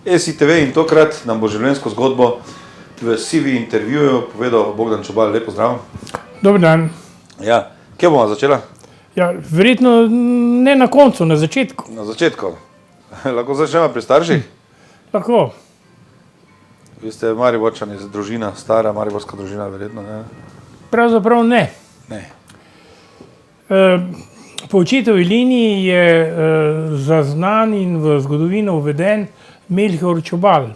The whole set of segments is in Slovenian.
SITV in tokrat nam bo življenjsko zgodbo v CV intervjuju povedal Bogdan Čobal. Lepo zdrav. Dober dan. Ja, kje bomo začela? Ja, verjetno ne na koncu, na začetku. Na začetku. Lahko začnemo pri starših? Lahko. Vi ste Mariborčani, družina, stara mariborska družina, verjetno, ne? Pravzaprav ne. Ne. Po očetovi liniji je zaznan in v zgodovino uveden Melchior Čobal.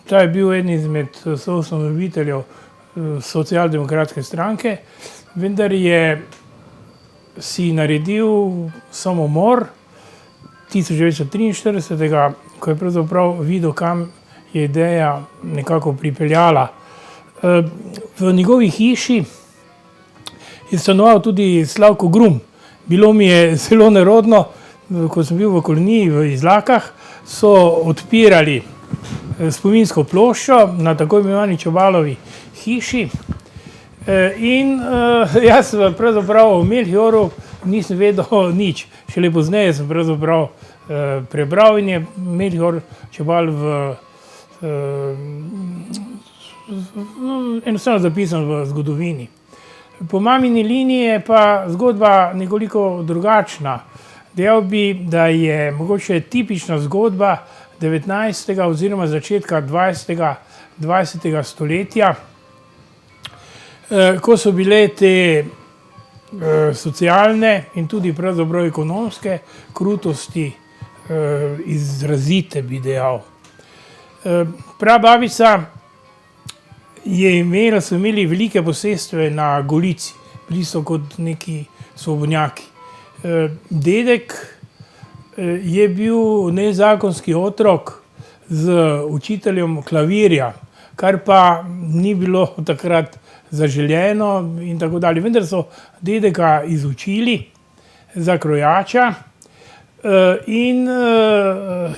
Ta je bil eden izmed soustanoviteljev Socialdemokratske stranke, vendar je si naredil samomor 1943, ko je pravzaprav videl, kam je ideja nekako pripeljala. V njegovi hiši je stanoval tudi Slavko Grum. Bilo mi je zelo nerodno, ko sem bil v koloniji v Izlakah, so odpirali spominsko ploščo na tako imenovani Čobalovi hiši. In jaz pravzaprav o Melchiorju nisem vedel nič. Šele pozneje sem pravzaprav prebral in je Melchior Čobal enostavno zapisan v zgodovini. Po mamini liniji je pa zgodba nekoliko drugačna. Dejal bi, da je mogoče tipična zgodba 19. oziroma začetka 20. stoletja, ko so bile te socialne in tudi pravzaprav ekonomske krutosti izrazite, bi dejal. Prababica so imeli velike posestve na Golici, bili so kot neki svobodnjaki. Dedek je bil nezakonski otrok z učiteljem klavirja, kar pa ni bilo takrat zaželjeno in tako dalje. Vendar so dedeka izučili za krojača in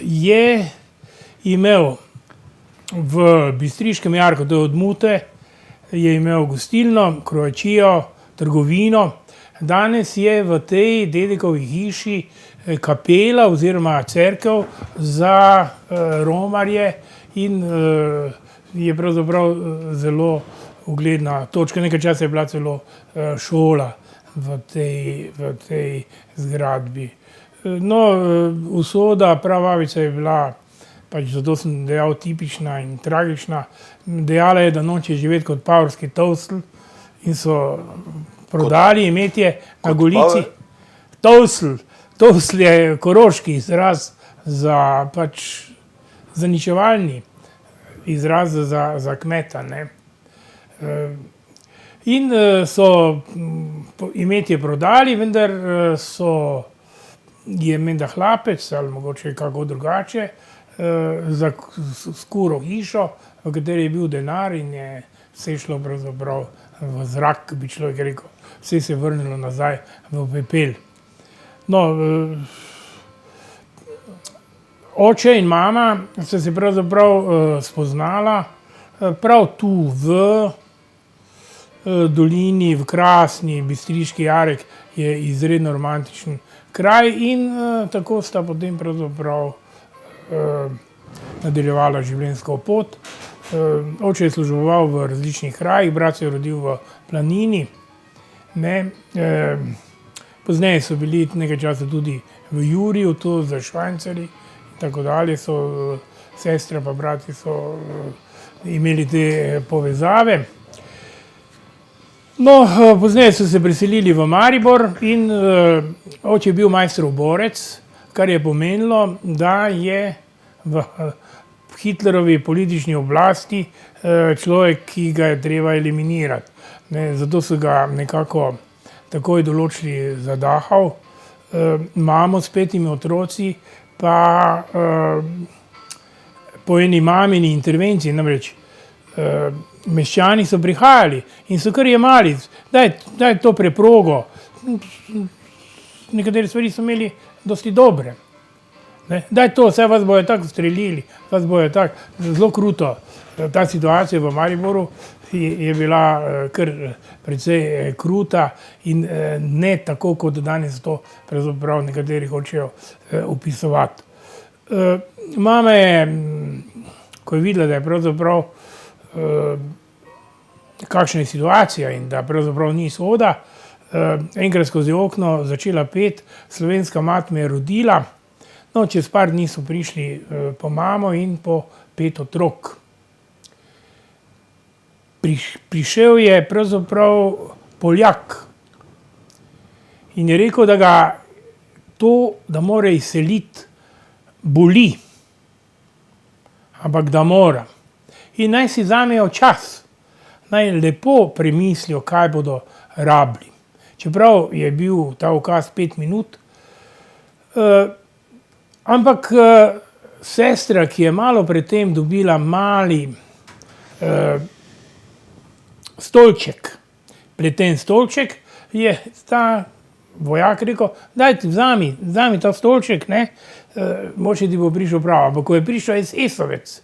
je imel v Bistriškem jarku, to je od Mute, je imel gostilno, krojačijo, trgovino. Danes je v tej dedekovi hiši kapela oziroma cerkev za romarje in je pravzaprav zelo ugledna točka. Nekaj časa je bila celo šola v tej zgradbi. No, usoda prababice je bila, pač zato sem dejal, tipična in tragična. Dejala je, da noče živeti kot pavrski tovsl in so prodali imetje na Golici. Tovsl je koroški izraz za pač zaničevalni izraz za kmeta, ne. In so imetje prodali, vendar je menda hlapec ali mogoče kako drugače skuril hišo, v kateri je bil denar in je vse šlo pravzaprav v zrak, bi človek rekel. Vse se je vrnilo nazaj v pepel. No, oče in mama sta se pravzaprav spoznala prav tu v dolini, v krasni Bistriški jarek je izredno romantičen kraj in tako sta potem pravzaprav nadaljevala življenjsko pot. Oče je služboval v različnih krajih, brat se je rodil v Planini. Pozneje so bili nekaj časa tudi v Juriju, tu za Švancarji in tako dalje. Sestra pa brati so imeli te povezave. No, pozneje so se preselili v Maribor in oče je bil Maistrov borec, kar je pomenilo, da je v Hitlerovi politični oblasti človek, ki ga je treba eliminirati. Zato so ga nekako takoj določili za Dachau. Mamo s 5 otroci pa po eni mamini intervenciji, namreč meščani so prihajali in so kar jemali, daj to preprogo. Nekatere stvari so imeli dosti dobre. Daj to, vse vas bojo tako strelili, vas bojo tako, zelo kruto. Ta situacija v Mariboru je bila kar precej kruta in ne tako, kot danes to pravzaprav nekateri hočejo opisovati. Mama je, ko je videla, da je pravzaprav kakšna je situacija in da pravzaprav ni soda, enkrat skozi okno začela peti, slovenska mat me je rodila, no, čez par dni so prišli po mamo in po 5 otrok. Prišel je pravzaprav Poljak in je rekel, da ga to, da mora izseliti, boli, ampak da mora. In naj si vzamejo čas, naj lepo premislijo, kaj bodo rabili. Čeprav je bil ta ukaz 5 minut, ampak sestra, ki je malo pred tem dobila mali stolček, pleten stolček, je ta vojak rekel, daj ti vzami ta stolček, ne, mogoče ti bo prišel prav. Ampak ko je prišel SS-ovec,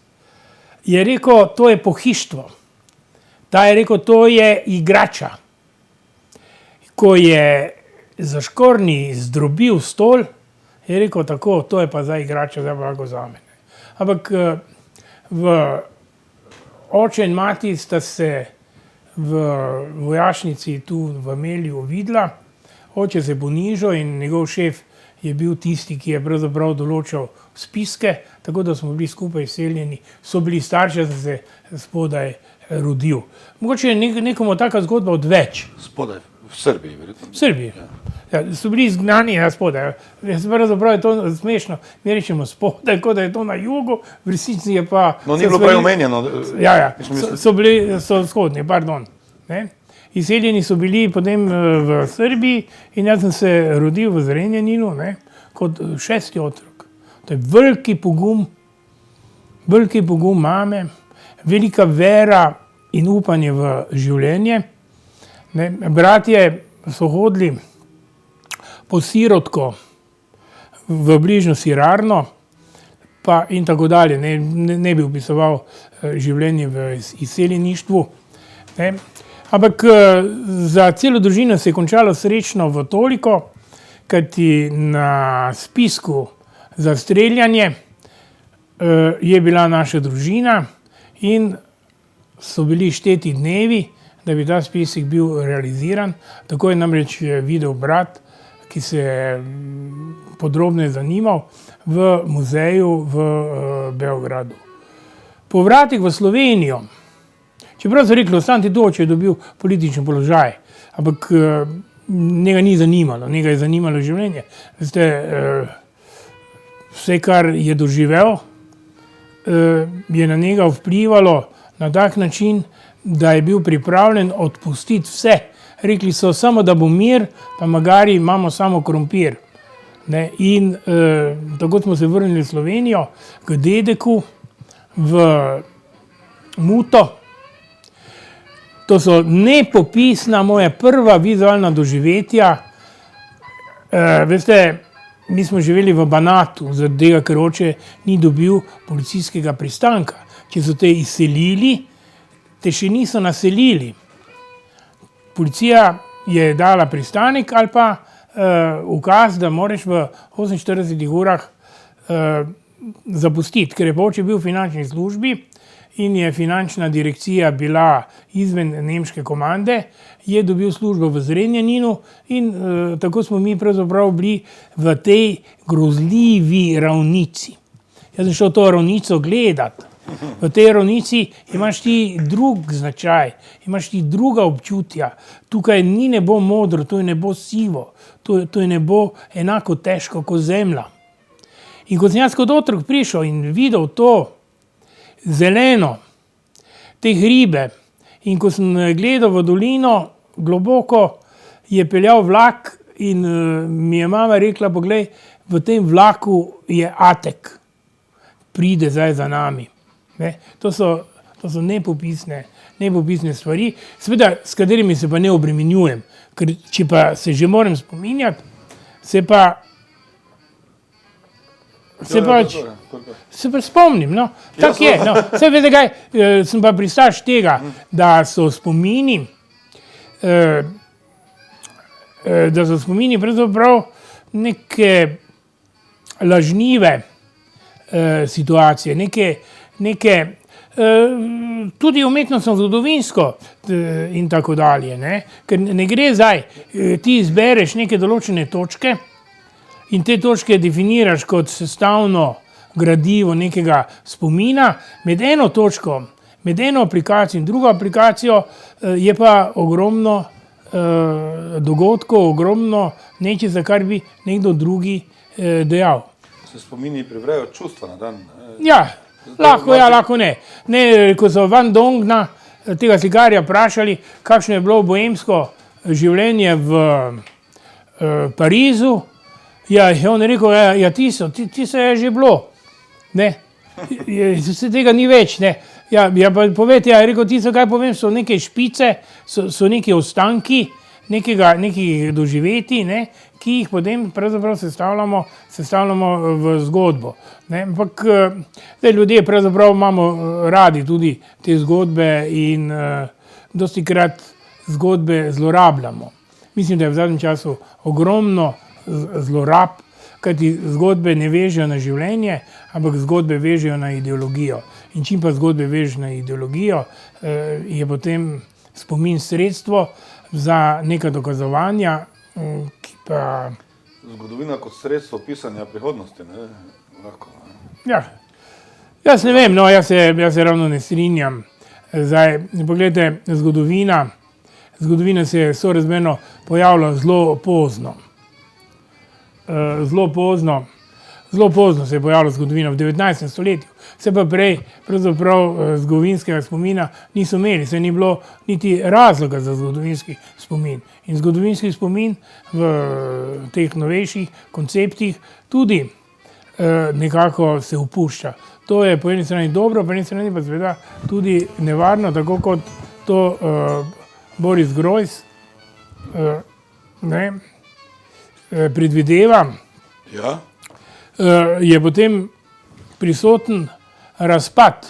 je rekel, to je pohištvo. Ta je rekel, to je igrača. Ko je Zaškorni zdrobil stol, je rekel tako, to je pa zdaj igrača, zdaj pa ga vzame. Ampak oče in mati sta se v vojašnici tu v Melju videla, oče se je ponižal in njegov šef je bil tisti, ki je pravzaprav določal spiske, tako da smo bili skupaj izseljeni, so bili starši, da se spodaj rodil. Mogoče je nekomu taka zgodba odveč. Spodaj, v Srbiji, verjetno. V Srbiji. Ja, so bili izgnani spodaj. Pravzaprav je to smešno, mi rečemo spodaj, kot da je to na jugu, v resnici je pa... No, ni bilo prej omenjeno. Ja, so vzhodni, pardon. Ne? Izseljeni so bili potem v Srbiji in jaz sem se rodil v Zrenjaninu, ne, kot 6. otrok. To je veliki pogum mame, velika vera in upanje v življenje. Ne. Bratje so hodili po sirotko v bližnjo sirarno pa in tako dalje. Ne bi opisoval življenje v izseljeništvu. Ne. Ampak za celo družino se je končalo srečno v toliko, kajti na spisku za streljanje je bila naša družina in so bili šteti dnevi, da bi ta spisek bil realiziran. Tako je namreč videl brat, ki se je podrobneje zanimal v muzeju v Beogradu. Povratek v Slovenijo. Čeprav so rekli, ostani tu, če je dobil politični položaj, ampak njega ni zanimalo, njega je zanimalo življenje. Veste, vse, kar je doživel, je na njega vplivalo na tak način, da je bil pripravljen odpustiti vse. Rekli so samo, da bo mir, pa magari imamo samo krompir. Ne? In tako smo se vrnili v Slovenijo, k dedeku, v Muto. To so nepopisna moja prva vizualna doživetja. Veste, mi smo živeli v Banatu, zaradi tega, ker oče ni dobil policijskega pristanka. Če so te izselili, te še niso naselili. Policija je dala pristanek ali pa ukaz, da moraš v 48 urah zapustiti, ker je pa oče bil v finančni službi in je finančna direkcija bila izven nemške komande, je dobil službo v Zrenjaninu in tako smo mi pravzaprav bili v tej grozljivi ravnici. Jaz sem šel to ravnico gledati. V tej ravnici imaš ti drug značaj, imaš ti druga občutja. Tukaj ni nebo modro, to je nebo sivo, to je nebo enako težko kot zemlja. In ko sem jaz kot otrok prišel in videl to zeleno, te hribe, in ko sem gledal v dolino, globoko je peljal vlak in mi je mama rekla, poglej, v tem vlaku je Atek, pride zdaj za nami. Ne? To so nepopisne stvari, seveda, s katerimi se pa ne obremenjujem, ker če pa se že moram spominjati, se pa spomnim, no, tako je, no, vse veste kaj, sem pa pristaš tega, da so spomini pravzaprav neke lažnive situacije, tudi umetnostno, zgodovinsko in tako dalje. Ne? Ker ne gre zdaj, ti izbereš neke določene točke in te točke definiraš kot sestavno gradivo nekega spomina, med eno točko, med eno aplikacijo in drugo aplikacijo je pa ogromno dogodkov, ogromno nečesa, kar bi nekdo drugi dejal. Se spomini privrejo čustva na dan. Ja, lahko ne. Ko so Van Dongna, tega slikarja, vprašali, kakšno je bilo bohemsko življenje v Parizu, je on rekel, tisto je že bilo. Ne, se tega ni več, ne. Ja, pa povejte, je rekel, tisto, kaj povem, so neke špice, so neki ostanki nekih doživeti, ne, ki jih potem pravzaprav sestavljamo v zgodbo. Ne. Ampak ljudje pravzaprav imamo radi tudi te zgodbe in dostikrat zgodbe zlorabljamo. Mislim, da je v zadnjem času ogromno zlorab, kajti zgodbe ne vežejo na življenje, ampak zgodbe vežejo na ideologijo. In čim pa zgodbe vežeš na ideologijo, je potem spomin sredstvo za neka dokazovanja, ki pa... Zgodovina kot sredstvo pisanja prihodnosti, ne? Lahko. Ja, jaz ne vem, jaz se ravno ne strinjam. Zdaj, pogledajte, zgodovina se je sorazmerno pojavila zelo pozno. Zelo pozno se je pojavila zgodovina v 19. stoletju. Se pa prej pravzaprav zgodovinskega spomina niso imeli, saj ni bilo niti razloga za zgodovinski spomin. In zgodovinski spomin v teh novejših konceptih tudi nekako se opušča. To je po eni strani dobro, po eni strani pa seveda tudi nevarno, tako kot to Boris Grojs predvideva, ja? Je potem prisoten razpad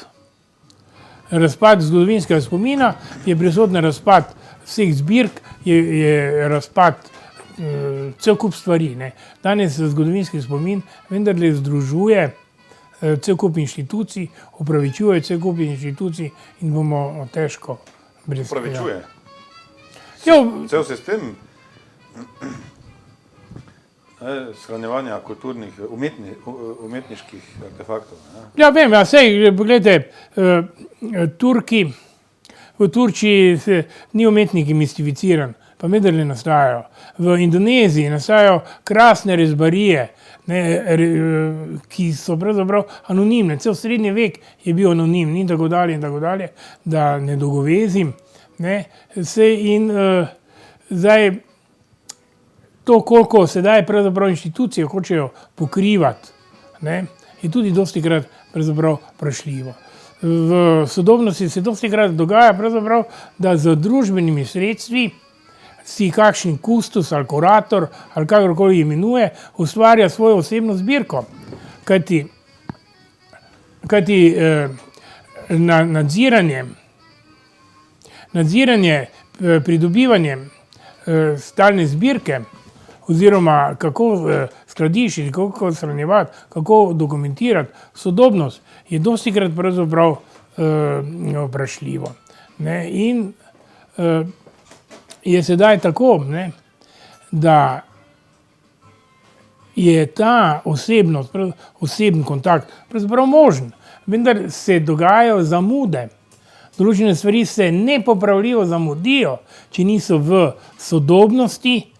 zgodovinskega spomina, je prisoten razpad vseh zbirk, je razpad cel kup stvari. Ne. Danes zgodovinski spomin vendarle združuje cel kup inštitucij, upravičuje cel kup inštitucij in bomo težko brez tega. Upravičuje? Cel sistem shranjevanja kulturnih, umetniških artefaktov. Ne? Ja, vem, sej, pogledajte, v Turčiji ni umetniki mistificiran, pa vendarle nastajajo. V Indoneziji nastajajo krasne rezbarije, ki so pravzaprav anonimne. Cel srednji vek je bil anonim in tako dalje, da ne dolgovezim. Zdaj, to, koliko sedaj pravzaprav inštitucije hočejo pokrivati, je tudi dostikrat pravzaprav vprašljivo. V sodobnosti se dostikrat dogaja pravzaprav, da z družbenimi sredstvi si kakšen kustos ali kurator ali kakorkoli imenuje, ustvarja svojo osebno zbirko. Kajti nadziranje, pridobivanje stalne zbirke oziroma kako skladiščiti, kako shranjevati, kako dokumentirati sodobnost, je dostikrat pravzaprav vprašljivo. In je sedaj tako, da je ta osebnost, osebni kontakt pravzaprav možen, vendar se dogajajo zamude. Določene stvari se nepopravljivo zamudijo, če niso v sodobnosti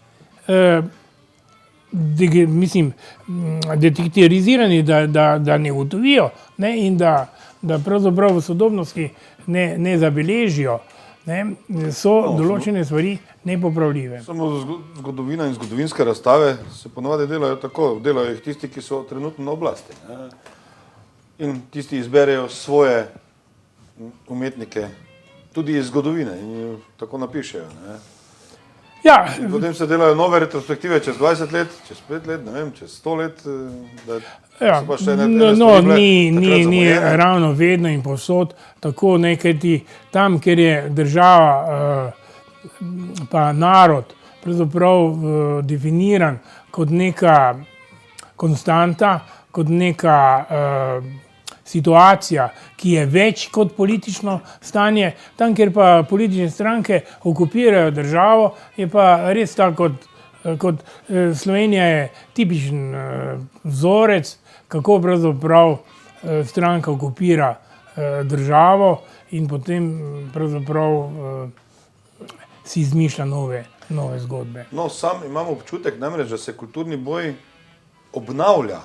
detektorizirani, da ne ugotovijo in da pravzaprav v sodobnosti ne zabeležijo, so določene stvari nepopravljive. Samo zgodovina in zgodovinske razstave se ponavadi delajo tako, delajo jih tisti, ki so trenutno na oblasti. In tisti izberejo svoje umetnike, tudi iz zgodovine in tako napišejo. Ja. Potem se delajo nove retrospektive čez 20 let, čez 5 let, ne vem, čez 100 let. Ni ravno vedno in povsod tako, kajti tam, kjer je država pa narod pravzaprav definiran kot neka konstanta, kot neka situacija, ki je več kot politično stanje. Tam, kjer pa politične stranke okupirajo državo, je pa res tako, kot Slovenija je tipičen vzorec, kako pravzaprav stranka okupira državo in potem pravzaprav si izmišlja nove zgodbe. No, sam imam občutek, namreč, da se kulturni boj obnavlja.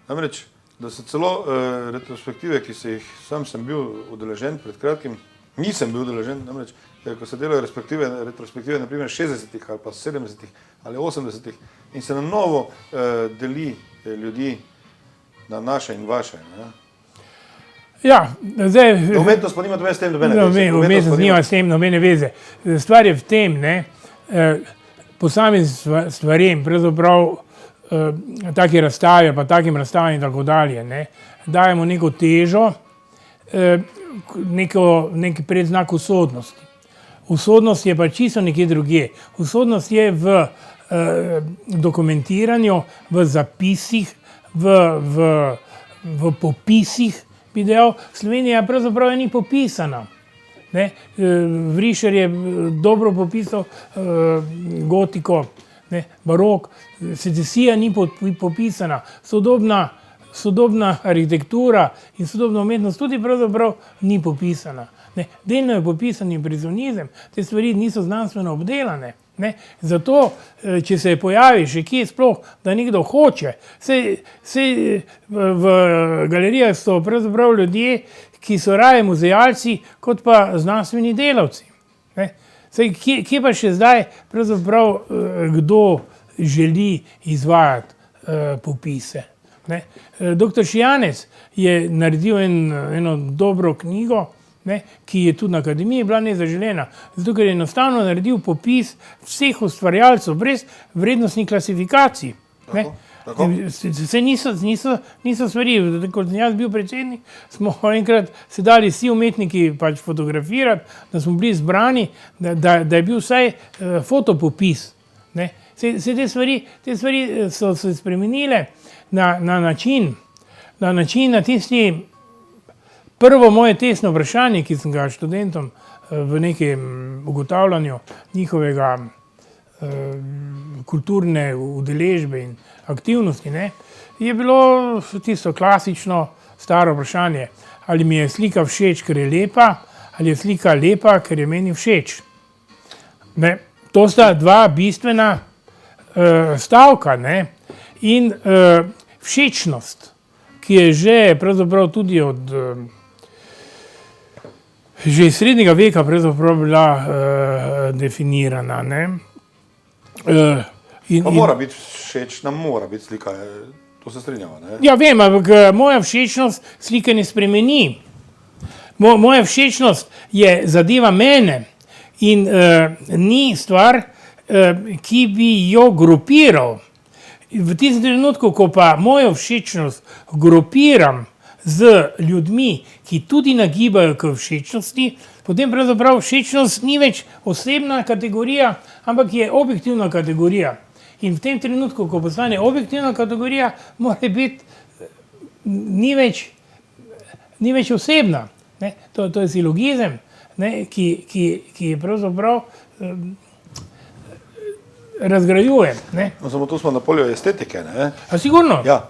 Namreč, da se celo retrospektive, ki se jih sam sem bil udeležen pred kratkim, nisem bil udeležen, namreč, ko se delajo retrospektive naprimer 60-ih ali pa 70-ih ali 80-ih in se na novo deli ljudi na naše in vaše. Ne? Ja, zdaj... Umetnost pa nima s tem nobene veze. Umetnost nima s tem nobene veze. Stvar je v tem, posameznim stvarem, pravzaprav take razstave, pa takim razstavam in tako dalje, dajemo neko težo, neki predznak usodnosti. Usodnost je pa čisto nekje drugje. Usodnost je v dokumentiranju, v zapisih, v popisih, bi dejal. Slovenija pravzaprav ni popisana. Vrišer je dobro popisal gotiko, barok, secesija ni popisana, sodobna arhitektura in sodobna umetnost tudi pravzaprav ni popisana. Delno je popisan impresionizem, te stvari niso znanstveno obdelane. Zato, če se pojavi še kje sploh, da nekdo hoče, saj v galerijah so pravzaprav ljudje, ki so raje muzealci, kot pa znanstveni delavci. Saj, kje pa še zdaj pravzaprav kdo želi izvajati popise? Doktor Šijanec je naredil eno dobro knjigo, ki je tudi na akademiji bila nezaželena, zato ker je enostavno naredil popis vseh ustvarjalcev brez vrednostnih klasifikacij. Se niso stvari, ko sem jaz bil predsednik, smo enkrat se dali vsi umetniki pač fotografirati, da smo bili zbrani, da je bil vsaj fotopopis. Se te stvari so se spremenile na način, na tisti prvo moje testno vprašanje, ki sem ga študentom v nekem ugotavljanju njihovega kulturne udeležbe in aktivnosti, je bilo tisto klasično staro vprašanje, ali mi je slika všeč, ker je lepa, ali je slika lepa, ker je meni všeč. To sta dva bistvena stavka, in všečnost, ki je že pravzaprav tudi od že iz srednjega veka pravzaprav bila definirana. Pa mora biti všeč, nam mora biti slika, to se strinjava. Ja, vem, ampak moja všečnost slike ne spremeni. Moja všečnost je zadeva mene in ni stvar, ki bi jo grupiral. V tistem trenutku, ko pa mojo všečnost grupiram z ljudmi, ki tudi nagibajo k všečnosti, potem pravzaprav všečnost ni več osebna kategorija, ampak je objektivna kategorija. In v tem trenutku, ko postane objektivna kategorija, mora biti, ni več osebna. To je silogizem, ki pravzaprav razgrajuje. Samo tu smo na polju estetike. A sigurno? Ja,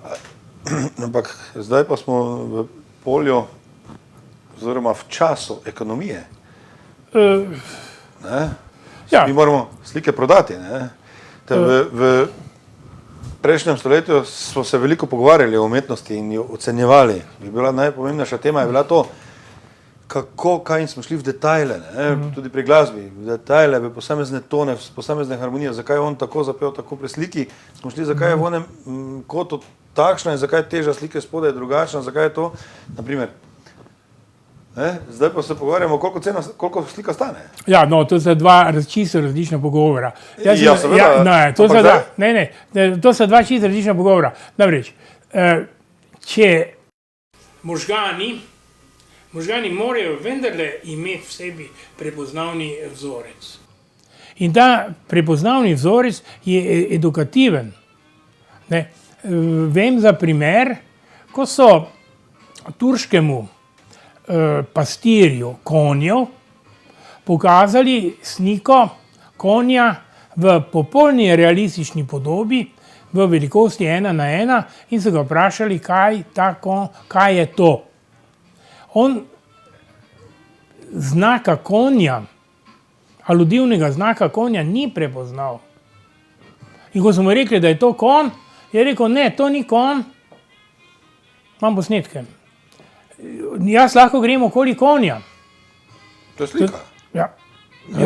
ampak zdaj pa smo v polju oziroma v času ekonomije. Ja. Mi moramo slike prodati. V prejšnjem stoletju smo se veliko pogovarjali o umetnosti in jo ocenjevali. Bila najpomembnejša tema je bila to, kaj smo šli v detajle, tudi pri glasbi, v detajle, v posamezne tone, v posamezne harmonije, zakaj je on tako zapel, tako pri sliki, smo šli, zakaj je v onem kotu takšna in zakaj je teža slike spodaj drugačna, zakaj je to, naprimer. Zdaj pa se pogovarjamo, koliko slika stane. Ja, no, to sta dva čisto različna pogovora. To sta dva čisto različna pogovora. Namreč, če možgani morajo vendarle imeti v sebi prepoznavni vzorec. In ta prepoznavni vzorec je edukativen. vem za primer, ko so turškemu pastirju konjev pokazali sliko konja v popolni realistični podobi, v velikosti 1:1 in so ga vprašali, kaj je to. On znaka konja, aludivnega znaka konja ni prepoznal. In ko smo mu rekli, da je to konj, je rekel, ne, to ni konj, imam posnetke. Jaz lahko grem okoli konja. To je slika. Ja.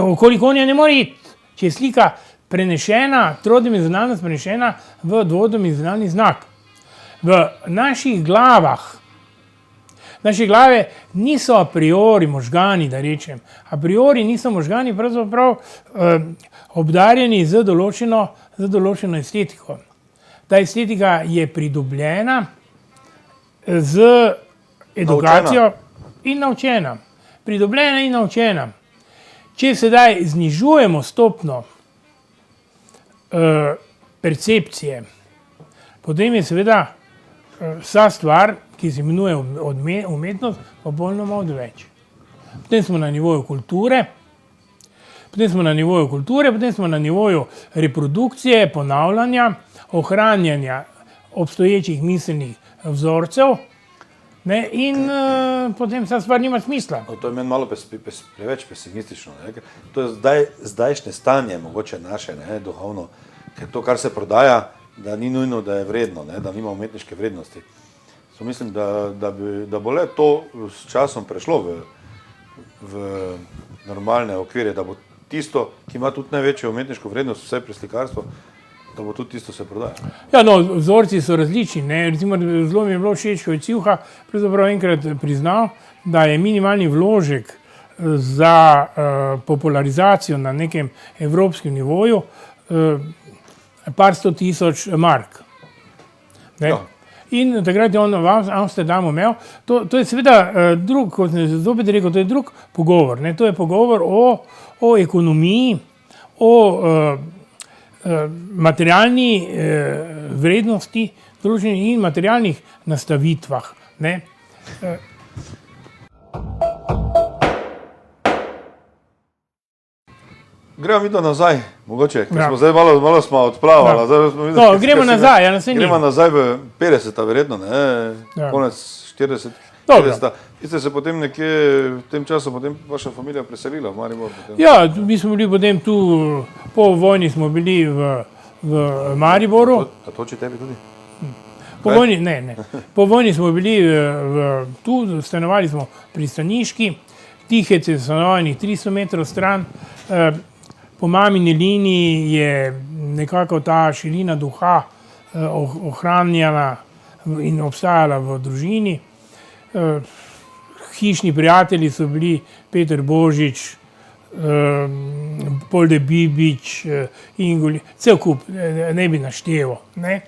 Okoli konja ne more iti, če je slika prenešena, trodimenzionalno prenešena v dvodimenzionalni znak. V naših glavah, naše glave niso a priori možgani, da rečem. A priori niso možgani pravzaprav obdarjeni z določeno estetiko. Ta estetika je pridobljena z edukacijo in naučena. Pridobljena in naučena. Če sedaj znižujemo stopno percepcije, potem je seveda vsa stvar, ki se imenuje umetnost, popolnoma odveč. Potem smo na nivoju kulture, potem smo na nivoju reprodukcije, ponavljanja, ohranjanja obstoječih miselnih vzorcev, ne, in potem vsa stvar nima smisla. To je meni malo preveč pesimistično. Ne? To je zdajšnje stanje, mogoče naše, ne, duhovno, ker to, kar se prodaja, da ni nujno, da je vredno, ne, da nima umetniške vrednosti. So mislim, da bo le to s časom prešlo v normalne okvire, da bo tisto, ki ima tudi največjo umetniško vrednost, vse pri slikarstvu, da bo tudi tisto se prodaja. Ja, no, vzorci so različni, ne. Recimo, zelo mi je bilo všeč, ko je Civha pravzaprav enkrat priznal, da je minimalni vložek za popularizacijo na nekem evropskem nivoju par 100 tisoč mark. Ne. Ja. In takrat je on v Amsterdamu imel, to je seveda drug, kot sem zopet rekel, to je drug pogovor, ne. To je pogovor o ekonomiji, o materialni vrednosti in materialnih nastavitvah, ne. Gremo vidno nazaj, mogoče, ker smo zdaj malo smo odplavali. No, gremo nazaj, ja, gremo nazaj v 50-ta verjetno, ne, konec 40-ta. Vi ste se potem nekje v tem času, potem vaša familija preselila v Maribor? Ja, mi smo bili potem tu, po vojni smo bili v Mariboru. A to oči tebi tudi? Po vojni, ne. Po vojni smo bili tu, stanovali smo pri Staniški, Tihec je stanovanih 300 metrov stran. Po mamini liniji je nekako ta širina duha ohranjena in obstajala v družini. Hišni prijatelji so bili Peter Božič, Polde Bibič, cel kup, ne bi našteval, ne,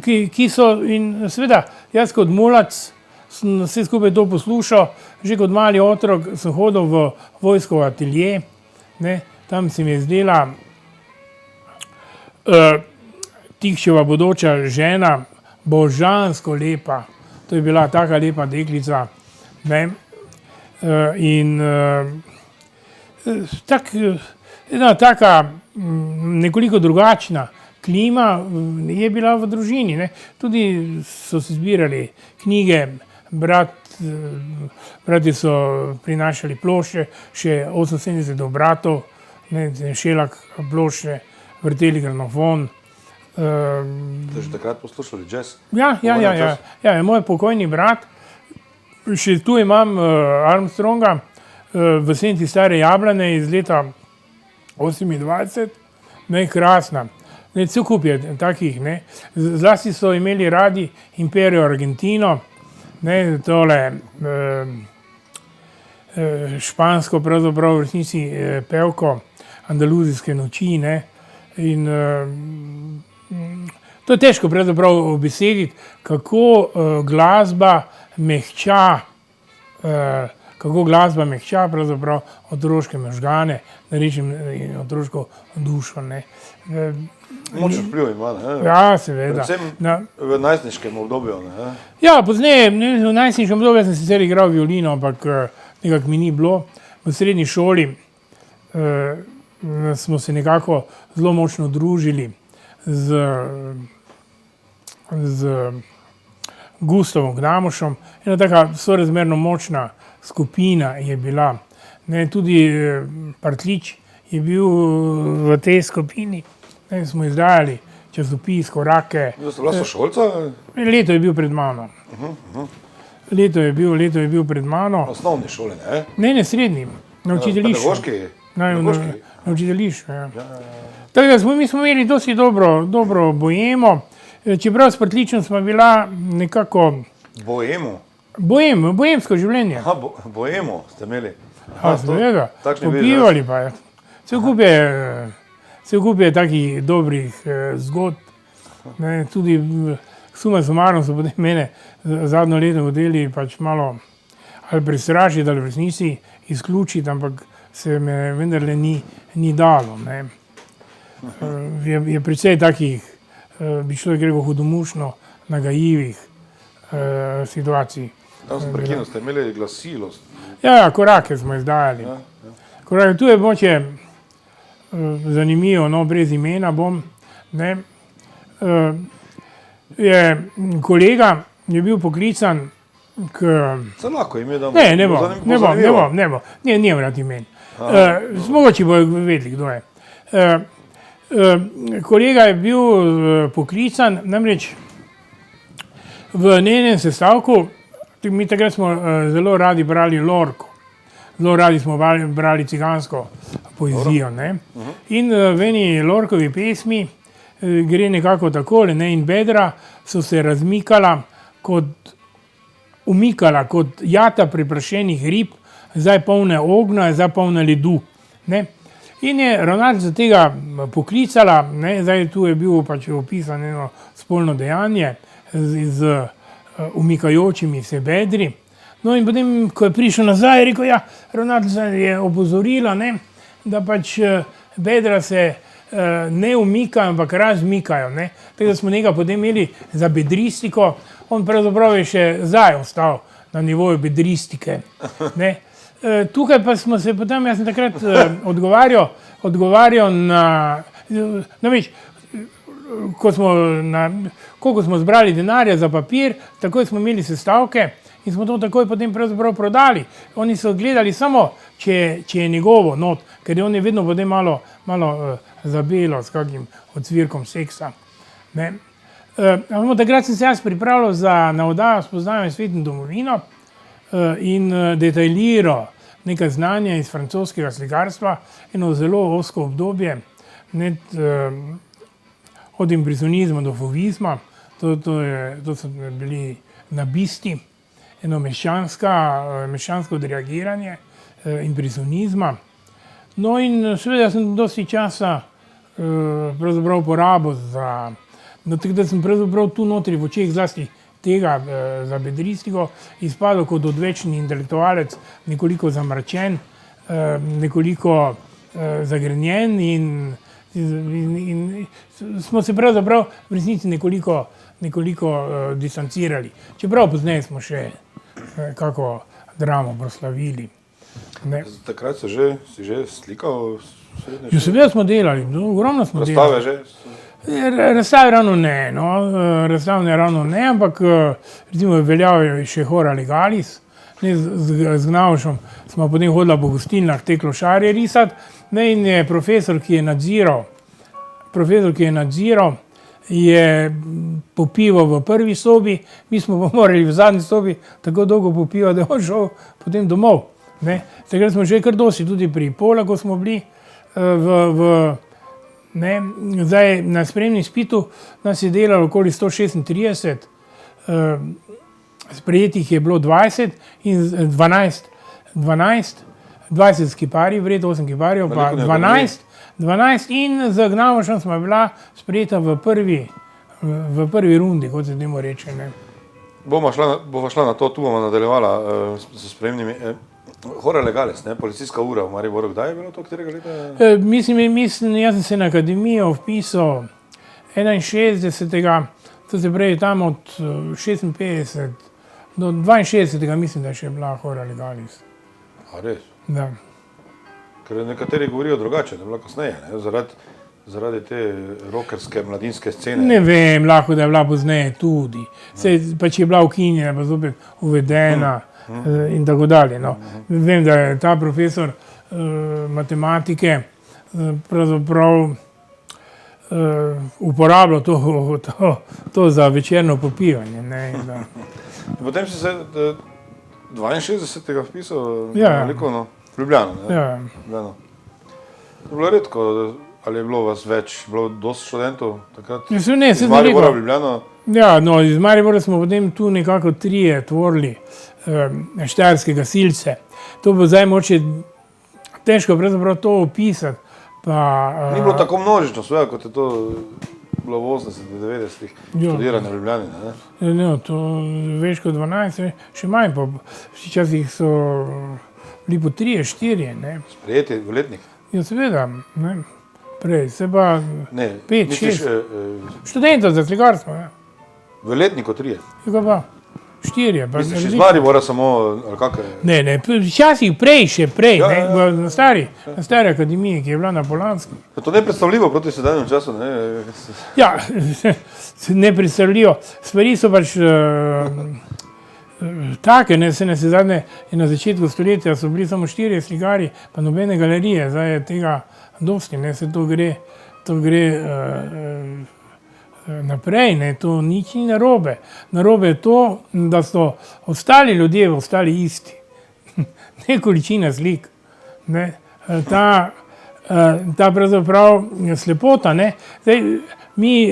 ki so, in seveda, jaz kot mulac sem vse skupaj to poslušal, že kot mali otrok sem hodil v vojskov atelje, ne, tam se mi je zdela Tihčeva bodoča žena božansko lepa, to je bila taka lepa deklica, ne, in ena taka nekoliko drugačna klima je bila v družini, ne. Tudi so se zbirali knjige, brati so prinašali plošče, še 78 bratov, ne, Šelak plošče, vrteli gramofon. Ste že takrat poslušali jazz? Ja, moj pokojni brat, še tu imam Armstronga v senci Stare Jablane iz leta 28, ne, krasna. Ne, cel kup je takih, ne. Zlasti so imeli radi Imperio Argentino, ne, tole špansko pravzaprav v resnici pevko Andaluzijske noči, ne, in to je težko pravzaprav obesediti, kako glasba mehča pravzaprav otroške možgane, da rečem otroško dušo, ne. Močen vpliv ima, ne? Ja, seveda. Predvsem v najstniškem obdobju, ne? Ja, pozneje, v najstniškem obdobju sem sicer igral violino, ampak nekako mi ni bilo. V srednji šoli smo se nekako zelo močno družili z Gustavom Gdamošom. Ena taka sorazmerno močna skupina je bila. Ne, tudi Partlič je bil v tej skupini. Ne, smo izdajali časopis, Korake. Bila sošolca? Leto je bil pred mano. Leto je bil pred mano. Osnovne šole, ne? Ne, srednji. Na učiteljišču. Pedagoški? Na učiteljišču, ja. Tako da mi smo imeli dosti dobro bojemo. Čeprav s Partličem smo bila nekako... Bojemsko življenje. Aha, bojemo ste imeli. Seveda, popivali pa je. Vse kup je takih dobrih zgodb. Ne, tudi suma sumarum so potem mene zadnjo leto vodeli pač malo ali prestrašiti, ali v resnici izključiti, ampak se me vendarle ni dalo. Ne. Je precej takih, bi človek rekel, hudomušno nagajivih situacij. Tam sem prekinil, ste imeli glasilo. Ja, Korake smo izdajali. Korake, tu je moče zanimivo, no, brez imena bom. Ne. Kolega je bil poklican k... Sem lahko ime dam? Ne bom. Nijem rad imen. Mogoče bojo vedeli, kdo je. Kolega je bil poklican, namreč v njenem sestavku, mi takrat smo zelo radi brali Lorco, zelo radi smo brali cigansko poezijo. Ne? In v eni Lorcovi pesmi gre nekako takole, ne? In bedra so se umikala kot jata preprašenih rib, zdaj polne ognja, zdaj polne ledu. Ne? In je ravnateljica tega poklicala, ne? Zdaj tu je bil pač opisan eno spolno dejanje z umikajočimi se bedri. No in potem, ko je prišel nazaj, je rekel, ja, ravnateljica je opozorila, ne, da pač bedra se ne umikajo, ampak razmikajo. Ne. Tako da smo nekaj potem imeli za bedristiko, on pravzaprav je še zdaj ostal na nivoju bedristike. Ne. Tukaj pa smo se potem, jaz sem takrat odgovarjal na, namreč, koliko smo zbrali denarja za papir, takoj smo imeli sestavke in smo to takoj potem pravzaprav prodali. Oni so gledali samo, če je njegovo not, ker on je vedno potem malo zabelo s kakim odsvirkom seksa. Ne. Takrat sem se jaz pripravljal na oddajo Spoznavam svet in domovino in detajliral nekaj znanja iz francoskega slikarstva, eno zelo ozko obdobje, od impresionizma do fauvizma, to so bili nabisti, eno meščansko odreagiranje impresionizma. No in seveda sem dosti časa pravzaprav porabil tako da sem pravzaprav tu notri v očeh zlasti tega za bedristiko izpadel kot odvečni intelektualec, nekoliko zamračen, nekoliko zagrenjen in smo se pravzaprav v resnici nekoliko distancirali. Čeprav pozneje smo še kako dramo proslavili. Ne. Takrat si že slikal srednje šole? Seveda smo delali, ogromno smo delali. Razstave že? Razstave ravno ne, ampak recimo veljal je še Hora Legalis. Z Gnaušom smo potem hodila po gostilnah te klošarje risati. In je profesor, ki je nadziral, je popival v prvi sobi, mi smo pa morali v zadnji sobi tako dolgo popivati, da je on šel potem domov. Ne. Takrat smo že kar dosti, tudi pri Polaku smo bili. Zdaj na sprejemnem izpitu nas je delalo okoli 136, sprejetih je bilo 20 in 20 skiparji, vred 8 kiparjev, pa 12 in z Gnaušem smo bila sprejeta v prvi rundi, kot se temu reče. Ne. Bova šla na to, tu bomo nadaljevala s sprejemnimi. Hora Legalis, policijska ura v Mariboru, kdaj je bilo to, katerega leta? Mislim, jaz sem se na akademijo vpisal 61, to se pravi tam od 56 do 62, mislim, da je še bila Hora Legalis. A res? Da. Ker nekateri govorijo drugače, da je bila kasneje, ne? Zaradi te rockerske mladinske scene. Ne vem, lahko da je bila pozneje tudi. Saj pač je bila ukinjena, pa zopet uvedena in tako dalje. No. Vem, da je ta profesor matematike pravzaprav uporabljal to za večerno popivanje. Ne, da. Potem si se 62. vpisal Ja. na likovno v Ljubljano. Ne? Ja. Ljubljano. To je bilo redko, ali je bilo vas več, bilo dosti študentov takrat? Ne, se Iz Maribora v Ljubljano? Ja, no, iz Maribora smo potem tu nekako trije tvorili štajerske gasilce. To bo zdaj moče težko pravzaprav to opisati. Pa, Ni bilo tako množično, svega, kot je to bilo v 80-ih, 90-ih, Ja. študiranje v Ljubljani. Ne? no, to več kot 12, še manj, pa včasih so bili po 3, 4, ne. Sprejeti v letnik? Ja, seveda, ne. Prej, se pa Ne, 5, misliš, 6 študentov za slikarstvo, ja. v letniku 3. Tega pa 4. Pa Misliš iz različno. Maribora samo, ali kakor je? Ne, včasih prej, še prej, Ja, ne, ja, na stari akademiji, ki je bila na Polanskem. To je nepredstavljivo proti sedanjem času, ne? Ja, nepredstavljivo. Stvari so pač take, ne, se zadnje, na začetku stoletja so bili samo 4 slikarji, pa nobene galerije, zdaj je tega dosti, ne, se to gre naprej, ne, to nič ni narobe. Narobe je to, da so ostali ljudje ostali isti. Ne količina slik, ne, ta pravzaprav slepota, ne. Zdaj, mi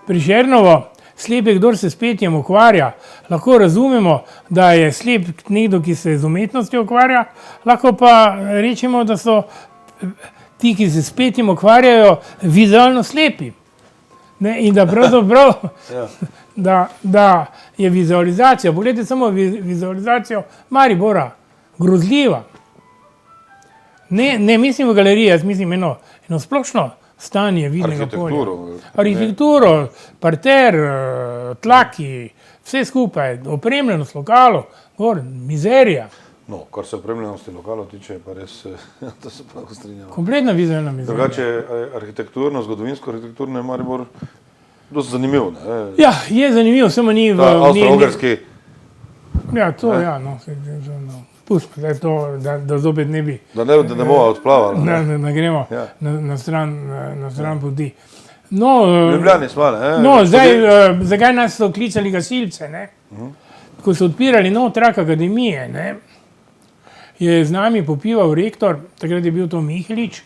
pri Žernovo slepe, kdor se s petjem ukvarja, lahko razumemo, da je slep nekdo, ki se z umetnostjo ukvarja, lahko pa rečemo, da so ti, ki se s petjem ukvarjajo, vizualno slepi. Ne, in da pravzaprav, da je vizualizacija, pogledajte samo vizualizacijo Maribora, grozljiva. Ne mislim v galeriji, jaz mislim eno splošno stanje vidnega polja. Arhitekturo, parter, tlaki, vse skupaj, opremljenost lokalov, mizerija. No, kar se opremljenosti lokalov tiče, pa res, to se pa strinjamo. Kompletna vizualna mizerija. Drugače, arhitekturno, zgodovinsko arhitekturno je Maribor dosti zanimiv, ne? Ja, je zanimivo, samo ni v... Avstro-Ogrski. Ja, to, ja, no. Pustimo, da je to, da zopet ne bi... Da ne bova odplavala. Da gremo Ja. na stran poti. No, Ljubljani smo, ne? no, zdaj, zakaj nas so klicali gasilce, ne? Ko so odpirali nov trak akademije, ne, je z nami popival rektor, takrat je bil to Mihelič,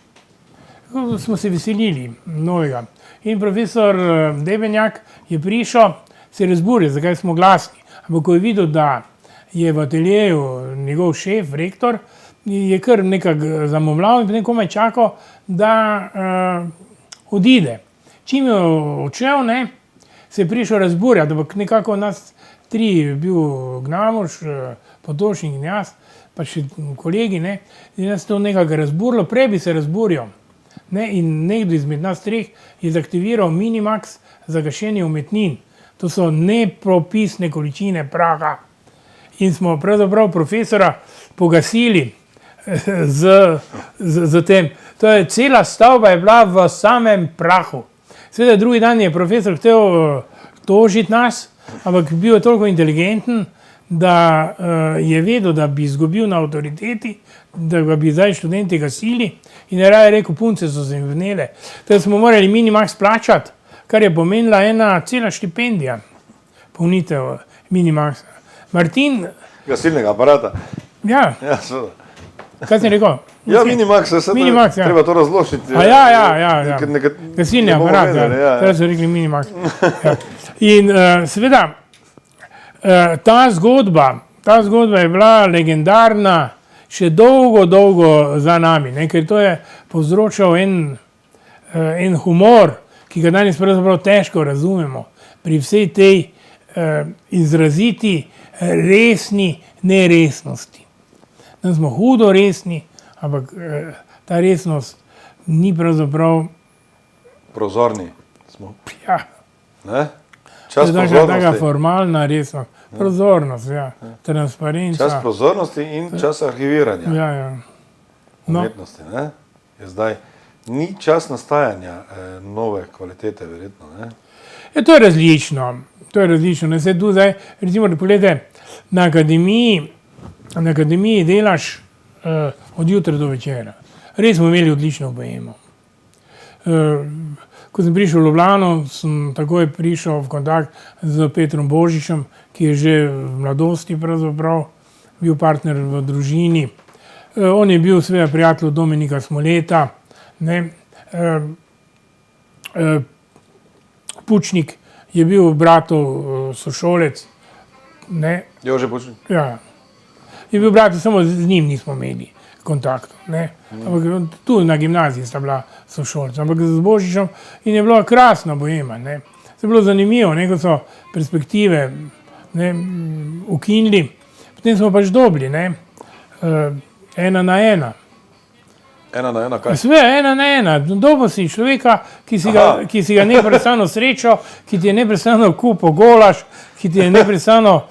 smo se veselili novega. In profesor Debenjak je prišel, se je razburil, zakaj smo glasni. Ampak ko je videl, da je v ateljeju njegov šef, rektor, je kar nekako zamomljal in potem komaj čakal, da odide. Čim je odšel, ne, se je prišel razburjati, ampak nekako nas tri je bil Gnamuš, Potočnik in jaz, pa še kolegi, ne, in nas to nekako razburilo, prej bi se razburjal. Ne, in nekdo izmed nas treh je zaktiviral Minimax za gašenje umetnin. To so nepropisne količine praha. In smo pravzaprav profesora pogasili z tem. To je cela stavba je bila v samem prahu. Seveda drugi dan je profesor hotel tožiti nas, ampak bil je toliko inteligenten, da je vedel, da bi izgubil na avtoriteti, da ga bi zdaj študenti gasili in je raje rekel, punce so se jim vnele. Tako smo morali Minimax plačati, kar je pomenila ena cela štipendija, polnitev Minimaxa. Martin... Gasilnega aparata. Ja, Ja, seveda. kaj sem rekel? Ja, Minimax, Minimax, ja. treba to razložiti. Ja. Gasilni aparat, ja. Zdaj so rekli Minimax. Ja. In seveda, ta zgodba je bila legendarna še dolgo za nami, ne? Ker to je povzročal en humor, ki ga danes pravzaprav težko razumemo pri vsej tej izraziti resni neresnosti. Da smo hudo resni, ampak ta resnost ni pravzaprav... Prozorni smo. Ja, Ne? Čas taka pozornosti. formalna, resno. Prozornost, ja. Transparenca. Čas pozornosti in čas arhiviranja Ja, ja. No, umetnosti. Ne? Je zdaj ni čas nastajanja nove kvalitete, verjetno. Ne? ja, to je različno. To je različno. Ne, se tu zdaj, recimo, da pogledate, na akademiji delaš od jutra do večera. Res smo imeli odlično obojemo. Ko sem prišel v Ljubljano, sem takoj prišel v kontakt z Petrom Božičem, ki je že v mladosti pravzaprav bil partner v družini. On je bil seveda prijatelj Dominika Smoleta, ne. Pučnik je bil bratov sošolec, ne. Jože Pučnik. Ja. Je bil bratov, samo z njim nismo imeli kontaktov, ne. Ampak tu na gimnaziji sta bila sošolca, ampak z Božičem in je bilo krasno bojema, ne. Se je bilo zanimivo, ne, ko so perspektive, ne, ukinili, potem smo pač dobili, ne, 1 na 1. 1 na 1, kaj? Sve, 1 na 1. Dobo si človeka, ki si ga neprestano srečal, ki ti je neprestano kupil golaž, ki ti je neprestano